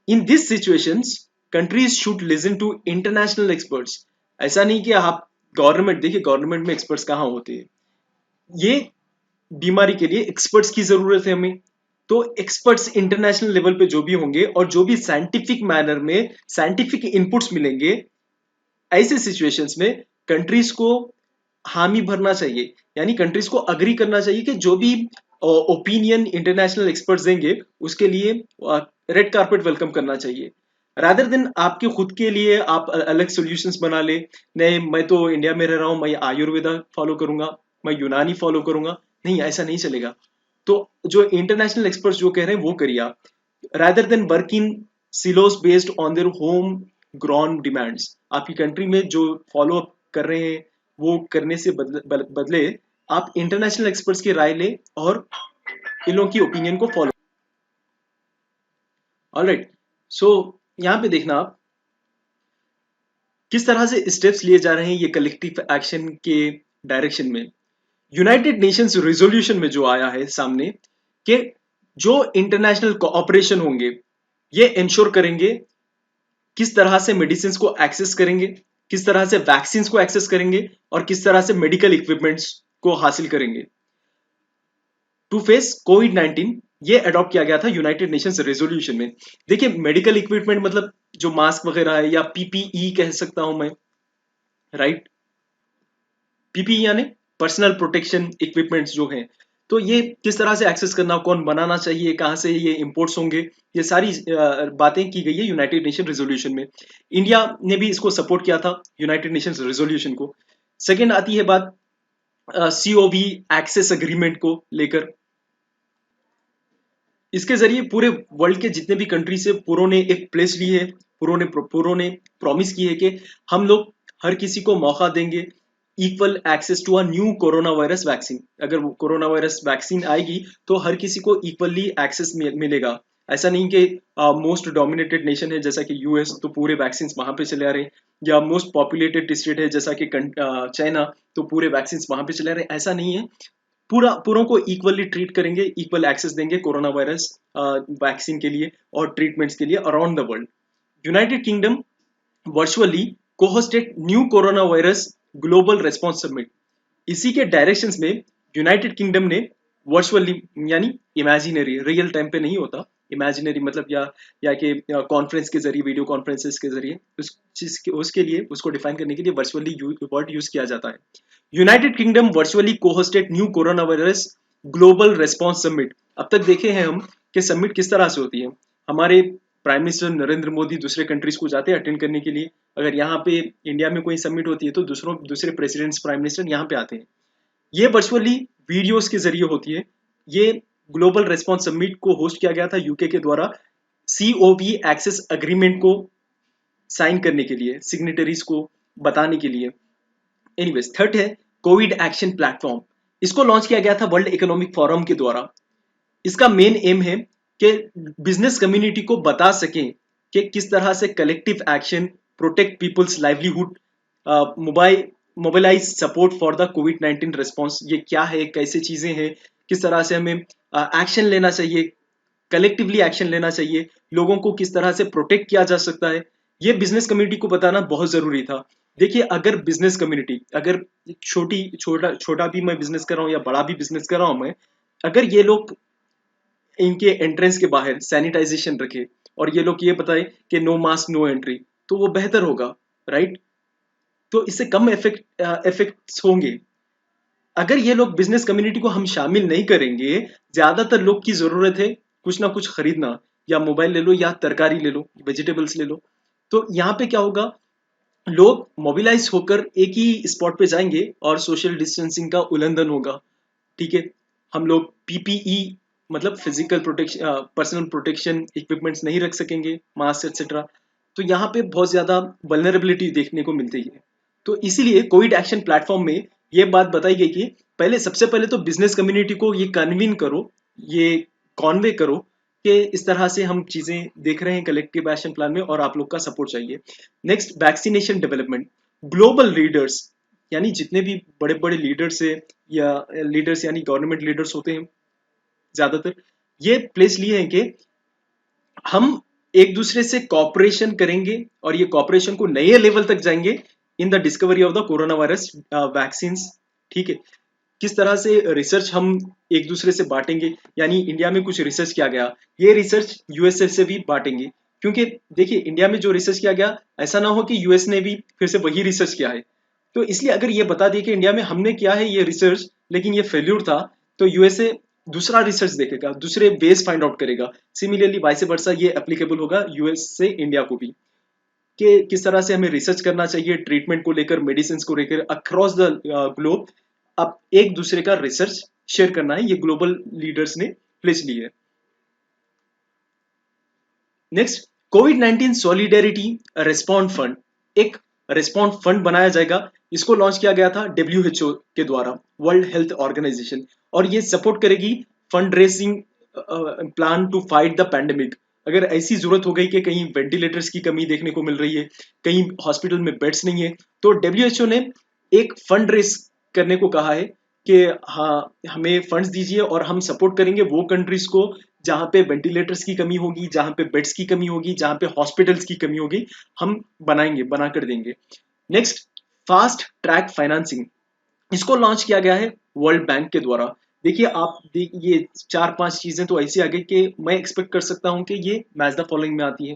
In this situations countries should listen to international experts. ऐसा नहीं कि आप गवर्नमेंट, देखिए गवर्नमेंट में एक्सपर्ट्स कहाँ होते हैं, ये बीमारी के लिए एक्सपर्ट्स की जरूरत है हमें। तो एक्सपर्ट्स इंटरनेशनल लेवल पे जो भी होंगे और जो भी साइंटिफिक मैनर में साइंटिफिक इनपुट्स मिलेंगे, ऐसे सिचुएशंस में कंट्रीज को हामी भरना चाहिए, यानी कंट्रीज को अग्री करना चाहिए कि जो भी ओपिनियन इंटरनेशनल एक्सपर्ट्स देंगे उसके लिए रेड कारपेट वेलकम करना चाहिए। रादर देन आपके खुद के लिए आप अलग सॉल्यूशंस बना ले, नहीं मैं तो इंडिया में रह रहा हूं, मैं आयुर्वेदा फॉलो करूंगा, मैं यूनानी फॉलो करूंगा, नहीं ऐसा नहीं चलेगा। तो जो इंटरनेशनल एक्सपर्ट्स जो कह रहे हैं वो करिए आप, rather than work in silos based on their home ground demands. आपकी कंट्री में जो फॉलो अप कर रहे हैं वो करने से बदले आप इंटरनेशनल एक्सपर्ट्स की राय ले और इन लोगों की ओपिनियन को फॉलो। ऑलराइट, सो यहाँ पे देखना आप किस तरह से स्टेप्स लिए जा रहे हैं ये कलेक्टिव एक्शन के डायरेक्शन में। यूनाइटेड नेशंस रेजोल्यूशन में जो आया है सामने कि जो इंटरनेशनल कोऑपरेशन होंगे ये इंश्योर करेंगे किस तरह से मेडिसिन को एक्सेस करेंगे, किस तरह से वैक्सीन को एक्सेस करेंगे और किस तरह से मेडिकल इक्विपमेंट्स को हासिल करेंगे टू फेस कोविड 19। ये अडॉप्ट किया गया था यूनाइटेड नेशंस रेजोल्यूशन में। देखिए मेडिकल इक्विपमेंट मतलब जो मास्क वगैरह है या पीपीई कह सकता हूं मैं, राइट। पीपीई यानी पर्सनल प्रोटेक्शन इक्विपमेंट्स जो हैं, तो ये किस तरह से एक्सेस करना, कौन बनाना चाहिए, कहाँ से ये इंपोर्ट्स होंगे, ये सारी बातें की गई है यूनाइटेड नेशन रेजोल्यूशन में। इंडिया ने भी इसको सपोर्ट किया था यूनाइटेड नेशंस रेजोल्यूशन को। सेकंड आती है बात सीओवी एक्सेस एग्रीमेंट को लेकर। इसके जरिए पूरे वर्ल्ड के जितने भी कंट्री से पुरों ने एक प्लेस ली है, पुरों ने प्रॉमिस की है कि हम लोग हर किसी को मौका देंगे equal access to a new corona virus vaccine. अगर वो कोरोना वायरस वैक्सीन आएगी तो हर किसी को इक्वली एक्सेस मिलेगा। ऐसा नहीं कि मोस्ट डोमिनेटेड नेशन है जैसा कि यूएस तो पूरे वैक्सीन वहां पे चले आ रहे हैं, या मोस्ट पॉपुलेटेड स्टेट है जैसा कि चाइना तो पूरे वैक्सीन वहां पे चले आ रहे हैं, ऐसा नहीं है। पूरों को इक्वली ट्रीट करेंगे, इक्वल एक्सेस देंगे कोरोना वायरस वैक्सीन के लिए और ट्रीटमेंट्स के लिए around the world. United Kingdom virtually cohosted new corona virus global response summit. इसी के डायरेक्शंस में यूनाइटेड किंगडम ने वर्चुअली यानी इमेजिनरी, रियल टाइम पे नहीं होता, इमेजिनरी मतलब या कि कॉन्फ्रेंस के जरिए, वीडियो कॉन्फ्रेंसेस के जरिए उस चीज के उसके लिए उसको डिफाइन करने के लिए वर्चुअली वर्ड यूज किया जाता है। United Kingdom virtually cohosted new corona virus global response summit. अब तक देखे हैं हम कि समिट किस तरह से होती है। हमारे प्राइम मिनिस्टर नरेंद्र मोदी दूसरे कंट्रीज को जाते हैं अटेंड करने के लिए। अगर यहाँ पे इंडिया में कोई समिट होती है तो दूसरे प्रेसिडेंट्स, प्राइम मिनिस्टर यहाँ पे आते हैं। ये वर्चुअली वीडियोस के जरिए होती है। ये ग्लोबल रेस्पॉन्स समिट को होस्ट किया गया था यूके के द्वारा सीओवी एक्सेस अग्रीमेंट को साइन करने के लिए, सिग्नेटरीज को बताने के लिए। एनीवेज, थर्ड है कोविड एक्शन प्लेटफॉर्म। इसको लॉन्च किया गया था वर्ल्ड इकोनॉमिक फोरम के द्वारा। इसका मेन एम है कि बिजनेस कम्युनिटी को बता सकें कि किस तरह से collective action protect peoples livelihood, mobilize support for the COVID 19 response. ये क्या है, कैसे चीजें हैं, किस तरह से हमें एक्शन लेना चाहिए, कलेक्टिवली एक्शन लेना चाहिए, लोगों को किस तरह से प्रोटेक्ट किया जा सकता है, ये बिजनेस कम्युनिटी को बताना बहुत जरूरी था। देखिए अगर बिजनेस कम्युनिटी, अगर छोटा भी मैं बिजनेस कर रहा हूँ या बड़ा भी बिजनेस कर रहा हूँ मैं, अगर ये लोग इनके एंट्रेंस के बाहर सैनिटाइजेशन रखे और ये लोग ये बताए कि नो मास्क नो एंट्री, तो वो बेहतर होगा, राइट। तो इससे कम इफेक्ट्स होंगे। अगर ये लोग बिजनेस कम्युनिटी को हम शामिल नहीं करेंगे, ज्यादातर लोग की जरूरत है कुछ ना कुछ खरीदना, या मोबाइल ले लो या तरकारी ले लो, वेजिटेबल्स ले लो। तो यहाँ पे क्या होगा, लोग मोबिलाइज होकर एक ही स्पॉट पे जाएंगे और सोशल डिस्टेंसिंग का उल्लंघन होगा। ठीक है, हम लोग पीपीई मतलब physical protection, personal protection equipments नहीं रख सकेंगे, मास्क एक्सेट्रा। तो यहाँ पे बहुत ज्यादा वल्नरेबिलिटी देखने को मिलती है। तो इसीलिए कोविड एक्शन प्लेटफॉर्म में ये बात बताई गई कि पहले, सबसे पहले तो बिजनेस कम्युनिटी को ये कन्वीन करो, ये कॉन्वे करो कि इस तरह से हम चीजें देख रहे हैं कलेक्टिव एक्शन प्लान में और आप लोग का सपोर्ट चाहिए। Next, vaccination development. Global leaders, यानी जितने भी बड़े बड़े लीडर्स है, या लीडर्स यानी गवर्नमेंट लीडर्स होते हैं ज्यादातर, ये प्लेस लिए हैं कि हम एक दूसरे से कॉपरेशन करेंगे और ये कॉपरेशन को नए लेवल तक जाएंगे in the discovery of the corona virus vaccine. ठीक है, किस तरह से रिसर्च हम एक दूसरे से बांटेंगे, यानी इंडिया में कुछ रिसर्च किया गया, ये रिसर्च यूएसए से भी बांटेंगे। क्योंकि देखिए, इंडिया में जो रिसर्च किया गया, ऐसा ना हो कि यूएस ने भी फिर से वही रिसर्च किया है। तो इसलिए अगर ये बता दिए कि इंडिया में हमने किया है ये रिसर्च लेकिन ये फेल्यूर था, तो यूएसए दूसरा रिसर्च देखेगा, दूसरे बेस फाइंड आउट करेगा। सिमिलरली वाइस वर्सा ये एप्लीकेबल होगा यूएस से इंडिया को भी, कि किस तरह से हमें रिसर्च करना चाहिए ट्रीटमेंट को लेकर, मेडिसिन को लेकर अक्रॉस द ग्लोब। अब एक दूसरे का रिसर्च शेयर करना है, ये ग्लोबल लीडर्स ने प्लेस ली है। नेक्स्ट, कोविड-19 सॉलिडेरिटी रिस्पॉन्ड फंड, एक रिस्पॉन्ड फंड बनाया जाएगा। इसको लॉन्च किया गया था डब्ल्यूएचओ के द्वारा, वर्ल्ड हेल्थ ऑर्गेनाइजेशन, और ये सपोर्ट करेगी fund raising plan to fight the pandemic. अगर ऐसी जरूरत हो गई कि कहीं वेंटिलेटर्स की कमी देखने को मिल रही है, कहीं हॉस्पिटल में बेड्स नहीं है, तो डब्ल्यूएचओ ने एक फंड रेज करने को कहा है कि हाँ, हमें फंड्स दीजिए और हम सपोर्ट करेंगे वो कंट्रीज को जहां पे वेंटिलेटर्स की कमी होगी, जहां पे बेड्स की कमी होगी, जहां पे हॉस्पिटल्स की कमी होगी, हम बनाएंगे, बनाकर देंगे। नेक्स्ट, फास्ट ट्रैक फाइनेंसिंग, इसको लॉन्च किया गया है वर्ल्ड बैंक के द्वारा। देखिए आप ये 4-5 चीजें तो ऐसी आ गई कि मैं एक्सपेक्ट कर सकता हूं कि ये मैच द फॉलोइंग में आती है।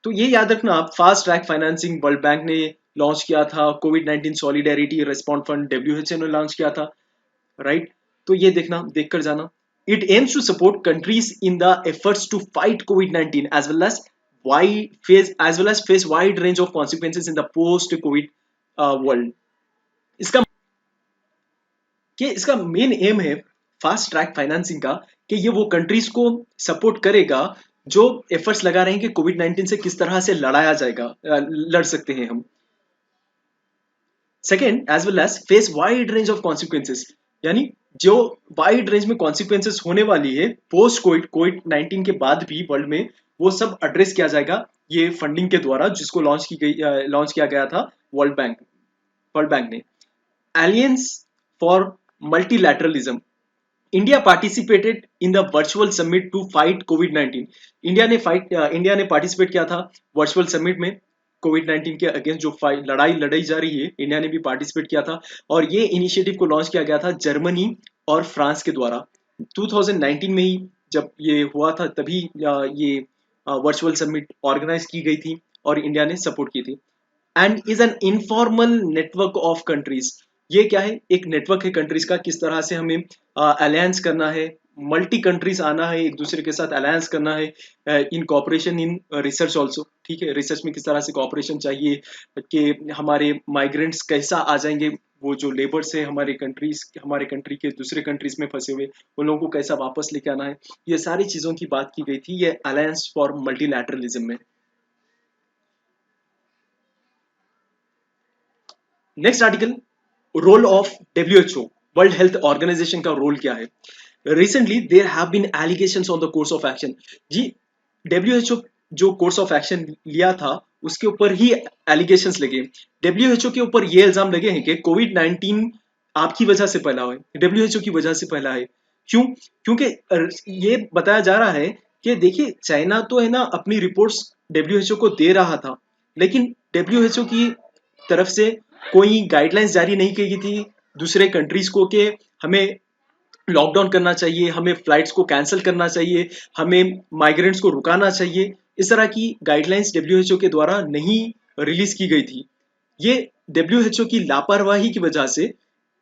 तो ये याद रखना आप, fast track financing world bank ने लॉन्च किया था, कोविड-19 सॉलिडेरिटी रिस्पॉन्ड फंड डब्ल्यूएचओ ने लॉन्च किया था, राइट? तो ये देखना, देख कर जाना। It aims to support countries in the efforts to fight कोविड-19 as well as face wide range of consequences in the post covid world। इसका इसका मेन एम है फास्ट ट्रैक फाइनेंसिंग का, कि ये वो कंट्रीज को सपोर्ट करेगा जो एफर्ट्स लगा रहे हैं कि कोविड-19 से किस तरह से लड़ाया जाएगा, लड़ सकते हैं हम। Second, as well as face wide range of consequences, यानी जो वाइड रेंज में कॉन्सिक्वेंसेस होने वाली है पोस्ट कोविड-19 के बाद भी वर्ल्ड में, वो सब एड्रेस किया जाएगा ये फंडिंग के द्वारा, जिसको लॉन्च किया गया था वर्ल्ड बैंक ने। Alliance for Multilateralism, India participated in the virtual summit to fight COVID-19। India ने पार्टिसिपेट किया था वर्चुअल समिट में, कोविड-19 के अगेंस्ट जो लड़ाई लड़ाई जा रही है, इंडिया ने भी पार्टिसिपेट किया था। और ये इनिशिएटिव को लॉन्च किया गया था जर्मनी और फ्रांस के द्वारा। 2019 में ही जब ये हुआ था, तभी ये वर्चुअल समिट ऑर्गेनाइज की गई थी और इंडिया ने सपोर्ट की थी। And is an informal network of countries, ये क्या है, एक नेटवर्क है कंट्रीज का, किस तरह से हमें अलायंस करना है, मल्टी कंट्रीज आना है, एक दूसरे के साथ अलायंस करना है, इन कॉपरेशन इन रिसर्च ऑल्सो। ठीक है, रिसर्च में किस तरह से कॉपरेशन चाहिए, कि हमारे माइग्रेंट्स कैसा आ जाएंगे, वो जो लेबर्स है हमारे कंट्री के दूसरे कंट्रीज में फंसे हुए, उन लोगों को कैसा वापस लेके आना है, ये सारी चीजों की बात की गई थी ये अलायंस फॉर मल्टीलैटरलिज्म में। Next article, role of WHO, world health organization का रोल क्या है। Recently there have been allegations on the course of action. जी, डब्ल्यूएचओ जो कोर्स ऑफ एक्शन लिया था उसके ऊपर ही एलिगेशंस लगे। डब्ल्यूएचओ के ऊपर ये इल्जाम लगे हैं कि कोविड-19 आपकी वजह से फैला है, डब्ल्यूएचओ की वजह से फैला है। क्यों? क्योंकि ये बताया जा रहा है कि देखिए, चाइना तो है ना अपनी रिपोर्ट्स डब्ल्यूएचओ को दे रहा था, लेकिन डब्ल्यूएचओ की तरफ से कोई गाइडलाइंस जारी नहीं की गई थी दूसरे कंट्रीज को कि हमें लॉकडाउन करना चाहिए, हमें फ्लाइट्स को कैंसिल करना चाहिए, हमें माइग्रेंट्स को रुकाना चाहिए। इस तरह की गाइडलाइंस डब्ल्यूएचओ के द्वारा नहीं रिलीज की गई थी। ये डब्ल्यूएचओ की लापरवाही की वजह से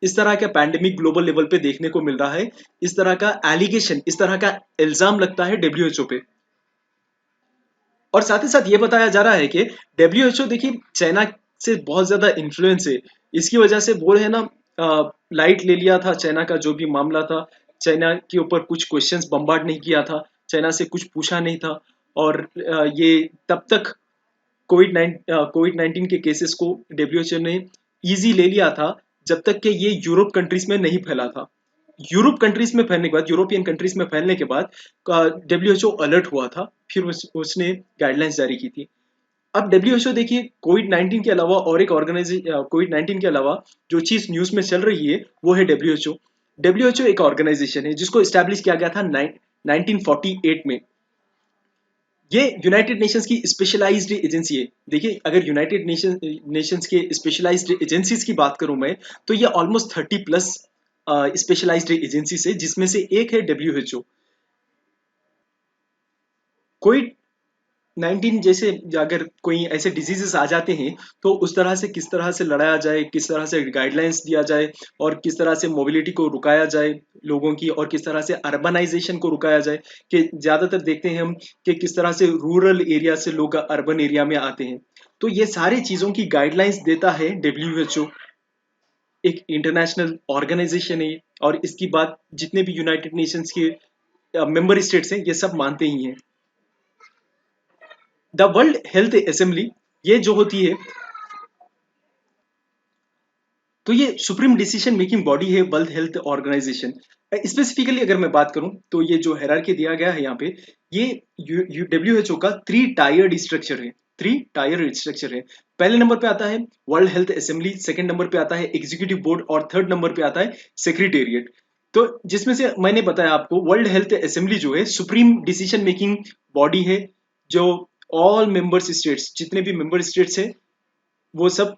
इस तरह का पैंडेमिक ग्लोबल लेवल पे देखने को मिल रहा है। इस तरह का एलिगेशन, इस तरह का इल्जाम लगता है डब्ल्यूएचओ पे। और साथ ही साथ ये बताया जा रहा है कि डब्ल्यूएचओ देखिए चाइना से बहुत ज्यादा इन्फ्लुएंस है, इसकी वजह से वो है ना लाइट ले लिया था चाइना का जो भी मामला था, चाइना के ऊपर कुछ क्वेश्चंस बम्बार्ड नहीं किया था, चाइना से कुछ पूछा नहीं था, और ये तब तक कोविड 19 के केसेस को डब्ल्यूएचओ ने इजी ले लिया था जब तक कि ये यूरोप कंट्रीज में नहीं फैला था। यूरोप कंट्रीज में फैलने के बाद, यूरोपियन कंट्रीज में फैलने के बाद डब्ल्यूएचओ अलर्ट हुआ था, फिर उसने गाइडलाइंस जारी की थी। अब डब्ल्यूएचओ देखिए, कोविड 19 के अलावा और एक ऑर्गेनाइजेशन, कोविड 19 के अलावा जो चीज न्यूज में चल रही है वो है डब्ल्यूएचओ। डब्ल्यूएचओ एक ऑर्गेनाइजेशन है जिसको स्टैब्लिश किया गया था 1948 में। ये यूनाइटेड नेशंस की स्पेशलाइज्ड एजेंसी है। देखिए, अगर यूनाइटेड नेशंस के स्पेशलाइज्ड एजेंसीज की बात करूं मैं, तो ये ऑलमोस्ट 30 प्लस स्पेशलाइज्ड एजेंसीज है, जिसमें से एक है डब्ल्यूएचओ। कोविड 19 जैसे अगर कोई ऐसे डिजीजेस आ जाते हैं, तो उस तरह से किस तरह से लड़ाया जाए, किस तरह से गाइडलाइंस दिया जाए, और किस तरह से मोबिलिटी को रुकाया जाए लोगों की, और किस तरह से अर्बनाइजेशन को रुकाया जाए। कि ज्यादातर देखते हैं हम कि किस तरह से रूरल एरिया से लोग अर्बन एरिया में आते हैं। तो ये सारी चीजों की गाइडलाइंस देता है डब्ल्यूएचओ, एक इंटरनेशनल ऑर्गेनाइजेशन है, और इसकी बात जितने भी यूनाइटेड नेशंस के मेंबर स्टेट्स हैं ये सब मानते ही हैं। द वर्ल्ड हेल्थ असेंबली, ये जो होती है, तो ये सुप्रीम डिसीजन मेकिंग बॉडी है वर्ल्ड हेल्थ ऑर्गेनाइजेशन। स्पेसिफिकली अगर मैं बात करूं, तो ये जो हायरार्की दिया गया है यहाँ पे, ये डब्ल्यूएचओ का 3 टायर्ड स्ट्रक्चर है। 3 टायर स्ट्रक्चर है। पहले नंबर पे आता है world health assembly, second number पे आता है एग्जीक्यूटिव बोर्ड, और थर्ड नंबर पे आता है सेक्रेटेरिएट। तो जिसमें से मैंने बताया आपको, वर्ल्ड हेल्थ असेंबली जो है सुप्रीम डिसीजन मेकिंग बॉडी है, जो ऑल मेंबर्स स्टेट्स, जितने भी मेंबर स्टेट्स हैं, वो सब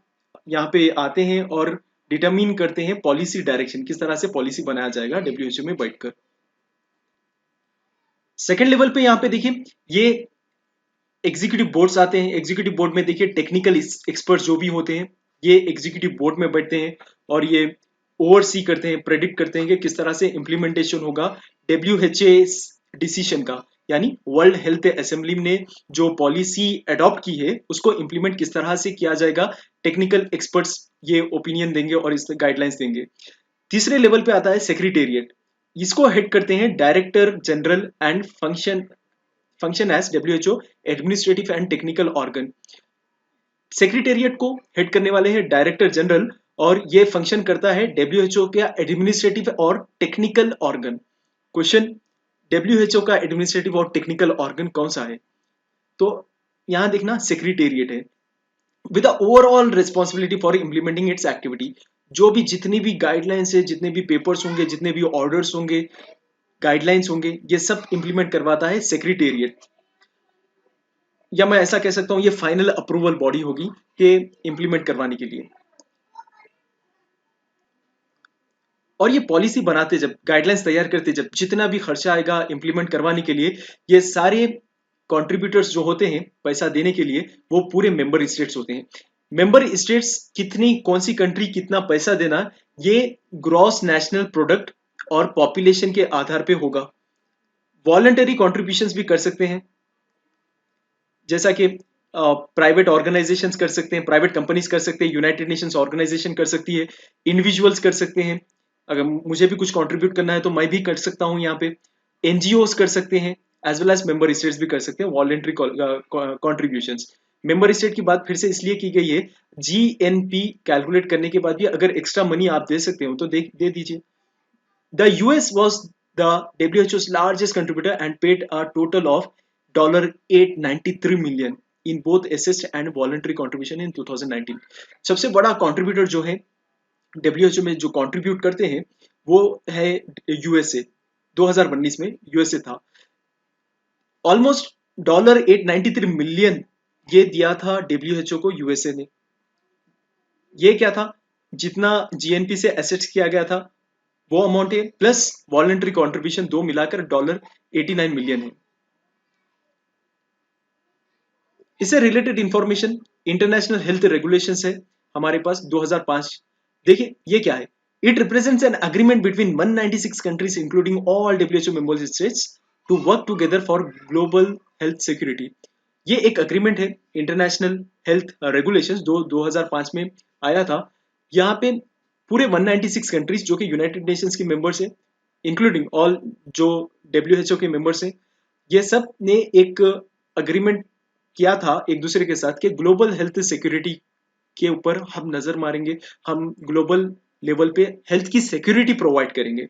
यहाँ पे आते हैं और डिटरमिन करते हैं पॉलिसी डायरेक्शन, किस तरह से पॉलिसी बनाया जाएगा डब्ल्यूएचओ में बैठकर। सेकेंड लेवल पे यहाँ पे देखिए, ये एग्जीक्यूटिव बोर्ड्स आते हैं। एग्जीक्यूटिव बोर्ड में देखिए टेक्निकल एक्सपर्ट जो भी होते हैं, ये एग्जीक्यूटिव बोर्ड में बैठते हैं, और ये ओवरसी करते हैं, प्रेडिक्ट करते हैं कि किस तरह से इम्प्लीमेंटेशन होगा डब्ल्यूएचए डिसीजन का। यानी वर्ल्ड हेल्थ असेंबली ने जो पॉलिसी अडॉप्ट की है उसको इम्प्लीमेंट किस तरह से किया जाएगा, टेक्निकल एक्सपर्ट्स ये ओपिनियन देंगे और इस गाइडलाइंस देंगे। तीसरे लेवल पे आता है सेक्रेटेरिएट। इसको हेड करते हैं director general and function as WHO administrative and technical organ. Secretariat को हेड करने वाले हैं डायरेक्टर जनरल, और ये फंक्शन करता है डब्ल्यूएचओ का एडमिनिस्ट्रेटिव और टेक्निकल ऑर्गन। क्वेश्चन, डब्ल्यूएचओ का एडमिनिस्ट्रेटिव और टेक्निकल ऑर्गन कौन सा है? तो यहां देखना सेक्रेटेरिएट है, with the overall responsibility for implementing it's activity. जो भी जितनी भी गाइडलाइंस है, जितने भी पेपर्स होंगे, जितने भी ऑर्डर्स होंगे, गाइडलाइंस होंगे, ये सब इंप्लीमेंट करवाता है सेक्रेटेरिएट। या मैं ऐसा कह सकता हूं, ये फाइनल अप्रूवल बॉडी होगी कि इंप्लीमेंट करवाने के लिए। और ये पॉलिसी बनाते, जब गाइडलाइंस तैयार करते, जब जितना भी खर्चा आएगा इंप्लीमेंट करवाने के लिए, ये सारे कंट्रीब्यूटर्स जो होते हैं पैसा देने के लिए, वो पूरे मेंबर स्टेट्स होते हैं। मेंबर स्टेट्स कितनी, कौन सी कंट्री कितना पैसा देना, ये ग्रॉस नेशनल प्रोडक्ट और पॉपुलेशन के आधार पे होगा। वॉलंटरी कॉन्ट्रीब्यूशंस भी कर सकते हैं, जैसा कि प्राइवेट ऑर्गेनाइजेशंस कर सकते हैं, प्राइवेट कंपनीज कर सकते हैं, यूनाइटेड नेशंस ऑर्गेनाइजेशन कर सकती है, इंडिविजुअल्स कर सकते हैं। अगर मुझे भी कुछ कंट्रीब्यूट करना है तो मैं भी कर सकता हूं यहाँ पे। एनजीओस कर सकते हैं, as well as member states भी कर सकते हैं वॉलंटरी कॉन्ट्रीब्यूशंस। मेंबर स्टेट की बात फिर से इसलिए की गई है, जीएनपी कैलकुलेट करने के बाद भी अगर एक्स्ट्रा मनी आप दे सकते हो तो दे दीजिए। The US was the WHO's largest contributor and paid a total of $893 million in both assessed and voluntary contribution in 2019। सबसे बड़ा कंट्रीब्यूटर जो है WHO में जो कंट्रीब्यूट करते हैं वो है यूएसए। 2019 में यूएसए था। ऑलमोस्ट $893 मिलियन ये दिया था WHO को यूएसए ने। ये क्या था, जितना जीएनपी से एसेट्स किया गया था वो अमाउंट है, प्लस वॉलंटरी कंट्रीब्यूशन दो मिलाकर $89 मिलियन है। इससे related information international health regulations है हमारे पास 2005। देखिए ये क्या है, it represents an agreement between 196 countries including all WHO member states to work together for global health security. ये एक अग्रीमेंट है, इंटरनेशनल हेल्थ रेगुलेशंस 2005 में आया था। यहाँ पे पूरे 196 कंट्रीज जो कि यूनाइटेड नेशंस की मेंबर्स है, इंक्लूडिंग ऑल जो WHO के मेंबर्स हैं, ये सब ने एक अग्रीमेंट किया था एक दूसरे के साथ कि ग्लोबल हेल्थ सिक्योरिटी के ऊपर हम नजर मारेंगे, हम ग्लोबल लेवल पे हेल्थ की सिक्योरिटी प्रोवाइड करेंगे।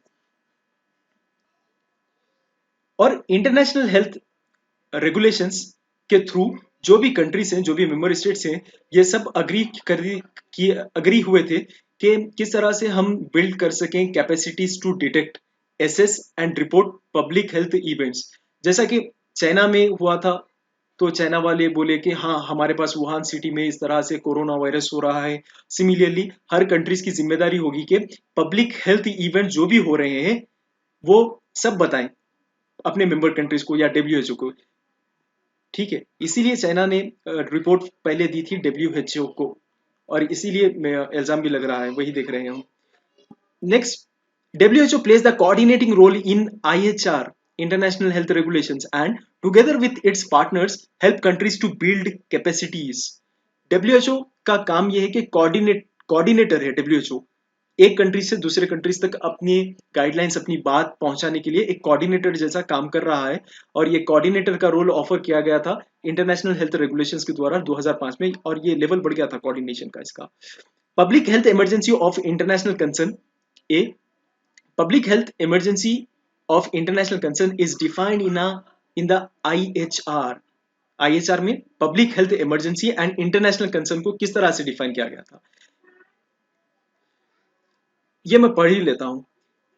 और इंटरनेशनल हेल्थ रेगुलेशंस के थ्रू जो भी कंट्रीज हैं, जो भी मेंबर स्टेट्स हैं, ये सब अग्री हुए थे कि किस तरह से हम बिल्ड कर सकें capacities to detect, assess and report public health events. जैसा कि चाइना में हुआ था, तो चाइना वाले बोले कि हाँ, हमारे पास वुहान सिटी में इस तरह से कोरोना वायरस हो रहा है। सिमिलरली हर कंट्रीज की जिम्मेदारी होगी कि पब्लिक हेल्थ इवेंट जो भी हो रहे हैं वो सब बताएं अपने मेंबर कंट्रीज को या WHO को। ठीक है, इसीलिए चाइना ने रिपोर्ट पहले दी थी WHO को, और इसीलिए इल्जाम भी लग रहा है, वही देख रहे हैं हम। Next, WHO plays the coordinating role in IHR, International Health Regulations, and together with its partners help countries to build capacities. WHO का काम यह है कि कोऑर्डिनेटर है WHO, एक कंट्री से दूसरे कंट्रीज तक अपनी गाइडलाइंस, अपनी बात पहुंचाने के लिए एक कोऑर्डिनेटर जैसा काम कर रहा है। और ये कोऑर्डिनेटर का रोल ऑफर किया गया था इंटरनेशनल हेल्थ रेगुलेशंस के द्वारा 2005 में, और ये लेवल बढ़ गया था कोऑर्डिनेशन का इसका। Public health emergency of international concern. A public health emergency of international concern is defined in the IHR में public health emergency and international concern को किस तरह से डिफाइन किया गया था, ये मैं पढ़ ही लेता हूं।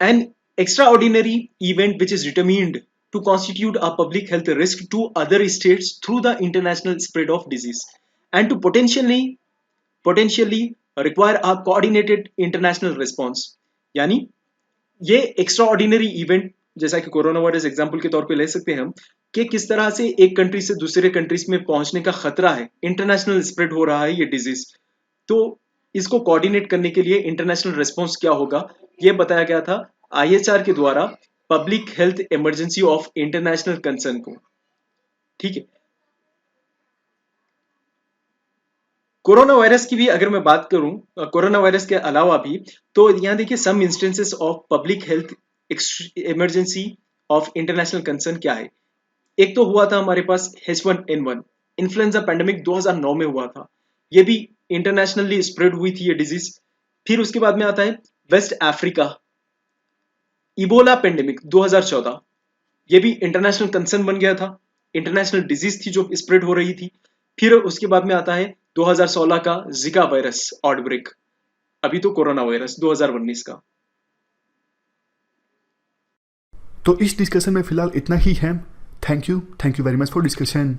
An extraordinary event which is determined to constitute a public health risk to other states through the international spread of disease and to potentially require a coordinated international response। यानी ये एक्स्ट्राऑर्डिनरी इवेंट, जैसा कि corona virus example के तौर पे ले सकते हैं हम, कि किस तरह से एक कंट्री से दूसरे कंट्रीज में पहुंचने का खतरा है, इंटरनेशनल स्प्रेड हो रहा है ये डिजीज, तो इसको कोऑर्डिनेट करने के लिए इंटरनेशनल रिस्पॉन्स क्या होगा, ये बताया गया था IHR के द्वारा public health emergency of international concern को। ठीक है, कोरोना वायरस की भी अगर मैं बात करूं, कोरोना वायरस के अलावा भी, तो यहाँ देखिए some instances of public health emergency of international concern क्या है। एक तो हुआ था हमारे पास H1N1 इन्फ्लुएंजा पैंडेमिक 2009 में हुआ था, ये भी इंटरनेशनली स्प्रेड हुई थी ये डिजीज। फिर उसके बाद में आता है वेस्ट अफ्रीका इबोला पेंडेमिक 2014, ये भी इंटरनेशनल कंसर्न बन गया था, इंटरनेशनल डिजीज थी जो स्प्रेड हो रही थी। फिर उसके बाद में आता है 2016 का जिका वायरस आउटब्रेक, अभी तो कोरोना वायरस 2019 का। तो इस डिस्कशन में फिलहाल इतना ही है। Thank you very much for discussion.